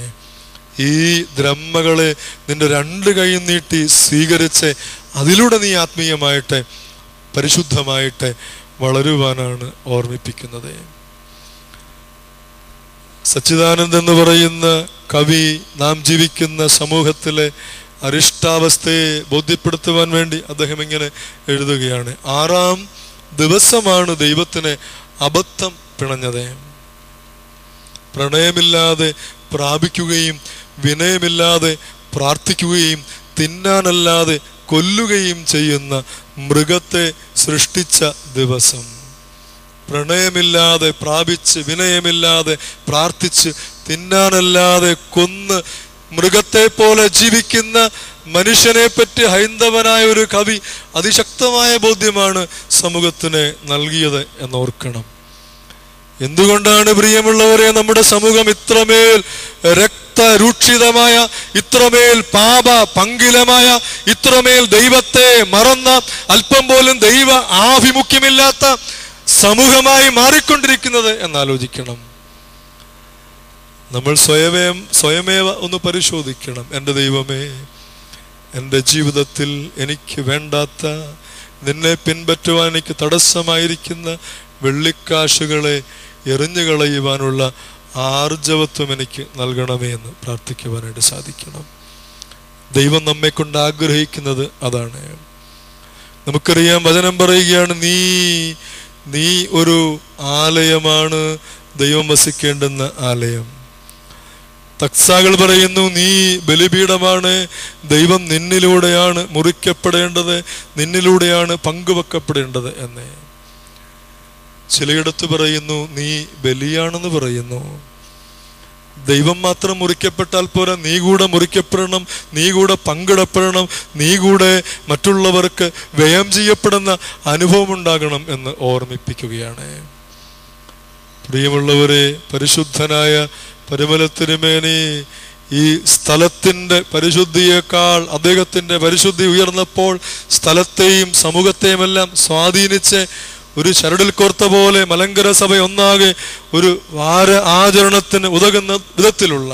ഈ ദ്രഹ്മകളെ നിന്റെ 2 കൈ നീട്ടി സ്വീകരിച്ച് അതിലൂടെ നീ ആത്മീയമായിട്ട് പരിശുദ്ധമായിട്ട് വളരുവാനാണ് ഓർമ്മിപ്പിക്കുന്നത്. സച്ചിദാനന്ദൻ എന്ന് പറയുന്ന കവി നാം ജീവിക്കുന്ന സമൂഹത്തിലെ അരിഷ്ടാവസ്ഥയെ ബോധ്യപ്പെടുത്തുവാൻ വേണ്ടി അദ്ദേഹം ഇങ്ങനെ എഴുതുകയാണ്: 6-ാം ദിവസമാണ് ദൈവത്തിന് അബദ്ധം പിണഞ്ഞത്. പ്രണയമില്ലാതെ പ്രാപിക്കുകയും വിനയമില്ലാതെ പ്രാർത്ഥിക്കുകയും തിന്നാനല്ലാതെ കൊല്ലുകയും ചെയ്യുന്ന മൃഗത്തെ സൃഷ്ടിച്ച ദിവസം. പ്രണയമില്ലാതെ പ്രാപിച്ച്, വിനയമില്ലാതെ പ്രാർത്ഥിച്ച്, തിന്നാനല്ലാതെ കൊന്ന് മൃഗത്തെ പോലെ ജീവിക്കുന്ന മനുഷ്യനെ പറ്റി ഹൈന്ദവനായ ഒരു കവി അതിശക്തമായ ബോധ്യമാണ് സമൂഹത്തിന് നൽകിയത് എന്നോർക്കണം. എന്തുകൊണ്ടാണ് പ്രിയമുള്ളവരെ നമ്മുടെ സമൂഹം ഇത്രമേൽ രക്തരൂക്ഷിതമായ, ഇത്രമേൽ പാപ പങ്കിലമായ, ഇത്രമേൽ ദൈവത്തെ മറന്ന, അല്പം പോലും ദൈവ ആഭിമുഖ്യമില്ലാത്ത സമൂഹമായി മാറിക്കൊണ്ടിരിക്കുന്നത് എന്നാലോചിക്കണം. നമ്മൾ സ്വയമേവ ഒന്ന് പരിശോധിക്കണം. എൻ്റെ ദൈവമേ, എൻ്റെ ജീവിതത്തിൽ എനിക്ക് വേണ്ടാത്ത, നിന്നെ പിൻപറ്റുവാൻ എനിക്ക് തടസ്സമായിരിക്കുന്ന വെള്ളിക്കാശുകളെ എറിഞ്ഞു കളയുവാനുള്ള ആർജവത്വം എനിക്ക് നൽകണമേ എന്ന് പ്രാർത്ഥിക്കുവാനായിട്ട് സാധിക്കണം. ദൈവം നമ്മെ കൊണ്ട് ആഗ്രഹിക്കുന്നത് അതാണ്. നമുക്കറിയാം, വചനം പറയുകയാണ്, നീ ഒരു ആലയമാണ്, ദൈവം വസിക്കേണ്ടുന്ന ആലയം. തക്സാകൾ പറയുന്നു, നീ ബലിപീഠമാണ്, ദൈവം നിന്നിലൂടെയാണ് മുറിക്കപ്പെടേണ്ടത്, നിന്നിലൂടെയാണ് പങ്കുവെക്കപ്പെടേണ്ടത് എന്ന്. ചിലയിടത്ത് പറയുന്നു, നീ ബലിയാണെന്ന് പറയുന്നു. ദൈവം മാത്രം മുറിക്കപ്പെട്ടാൽ പോരാ, നീ കൂടെ മുറിക്കപ്പെടണം, നീ കൂടെ പങ്കിടപ്പെടണം, നീ കൂടെ മറ്റുള്ളവർക്ക് വ്യയം ചെയ്യപ്പെടുന്ന അനുഭവം ഉണ്ടാകണം എന്ന് ഓർമ്മിപ്പിക്കുകയാണ്. പ്രിയമുള്ളവരെ, പരിശുദ്ധനായ പരിമല തിരുമേനി ഈ സ്ഥലത്തിന്റെ പരിശുദ്ധിയേക്കാൾ അദ്ദേഹത്തിന്റെ പരിശുദ്ധി ഉയർന്നപ്പോൾ സ്ഥലത്തെയും സമൂഹത്തെയും എല്ലാം സ്വാധീനിച്ച് ഒരു ചരടിൽ കോർത്ത പോലെ മലങ്കര സഭ ഒന്നാകെ ഒരു വാര ആചരണത്തിന് ഉതകുന്ന വിധത്തിലുള്ള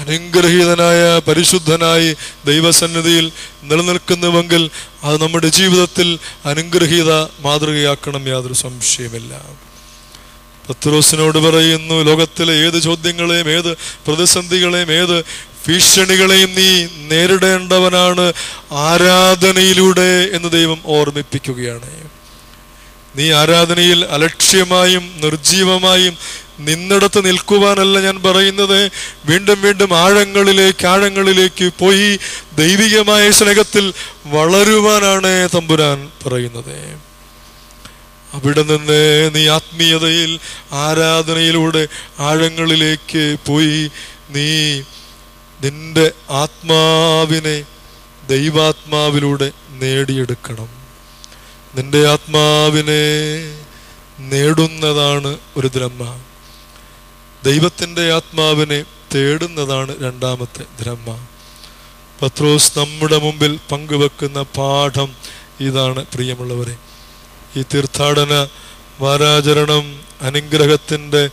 അനുഗ്രഹീതനായ പരിശുദ്ധനായി ദൈവസന്നിധിയിൽ നിലനിൽക്കുന്നുവെങ്കിൽ അത് നമ്മുടെ ജീവിതത്തിൽ അനുഗ്രഹീത മാതൃകയാക്കണം, യാതൊരു സംശയമില്ല. പത്രോസിനോട് പറയുന്നു, ലോകത്തിലെ ഏത് ചോദ്യങ്ങളെയും ഏത് പ്രതിസന്ധികളെയും ഏത് ഭീഷണികളെയും നീ നേരിടേണ്ടവനാണ് ആരാധനയിലൂടെ എന്ന് ദൈവം ഓർമ്മിപ്പിക്കുകയാണ്. നീ ആരാധനയിൽ അലക്ഷ്യമായും നിർജീവമായും നിന്നിടത്ത് നിൽക്കുവാനല്ല ഞാൻ പറയുന്നത്, വീണ്ടും വീണ്ടും ആഴങ്ങളിലേക്ക് പോയി ദൈവികമായ സ്നേഹത്തിൽ വളരുവാനാണ് തമ്പുരാൻ പറയുന്നത്. അവിടെ നിന്ന് നീ ആത്മീയതയിൽ ആരാധനയിലൂടെ ആഴങ്ങളിലേക്ക് പോയി നീ നിന്റെ ആത്മാവിനെ ദൈവാത്മാവിലൂടെ നേടിയെടുക്കണം. നിന്റെ ആത്മാവിനെ നേടുന്നതാണ് ഒരു ദ്രഹ്മ, ദൈവത്തിൻ്റെ ആത്മാവിനെ തേടുന്നതാണ് രണ്ടാമത്തെ ദ്രഹ്മ. പത്രോസ് നമ്മുടെ മുമ്പിൽ പങ്കുവെക്കുന്ന പാഠം ഇതാണ്. പ്രിയമുള്ളവരെ, ഈ തീർത്ഥാടന വാരാചരണം അനുഗ്രഹത്തിൻ്റെ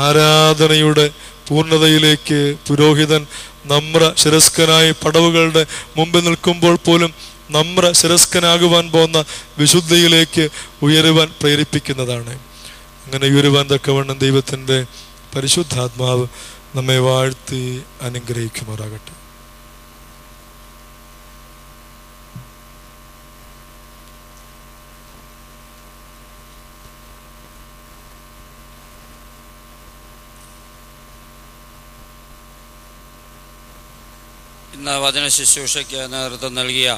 ആരാധനയുടെ പൂർണ്ണതയിലേക്ക് പുരോഹിതൻ നമ്ര ശിരസ്കനായി പടവുകളുടെ മുമ്പിൽ നിൽക്കുമ്പോൾ പോലും നമ്ര ശിരസ്കനാകുവാൻ പോകുന്ന വിശുദ്ധിയിലേക്ക് ഉയരുവാൻ പ്രേരിപ്പിക്കുന്നതാണ്. അങ്ങനെ ഉയരുവാൻ തക്കവണ്ണം ദൈവത്തിൻ്റെ പരിശുദ്ധാത്മാവ് നമ്മെ വാഴ്ത്തി അനുഗ്രഹിക്കുമാറാകട്ടെ. ഇന്ന് വചന ശുശ്രൂഷയ്ക്ക് നേതൃത്വം നൽകിയ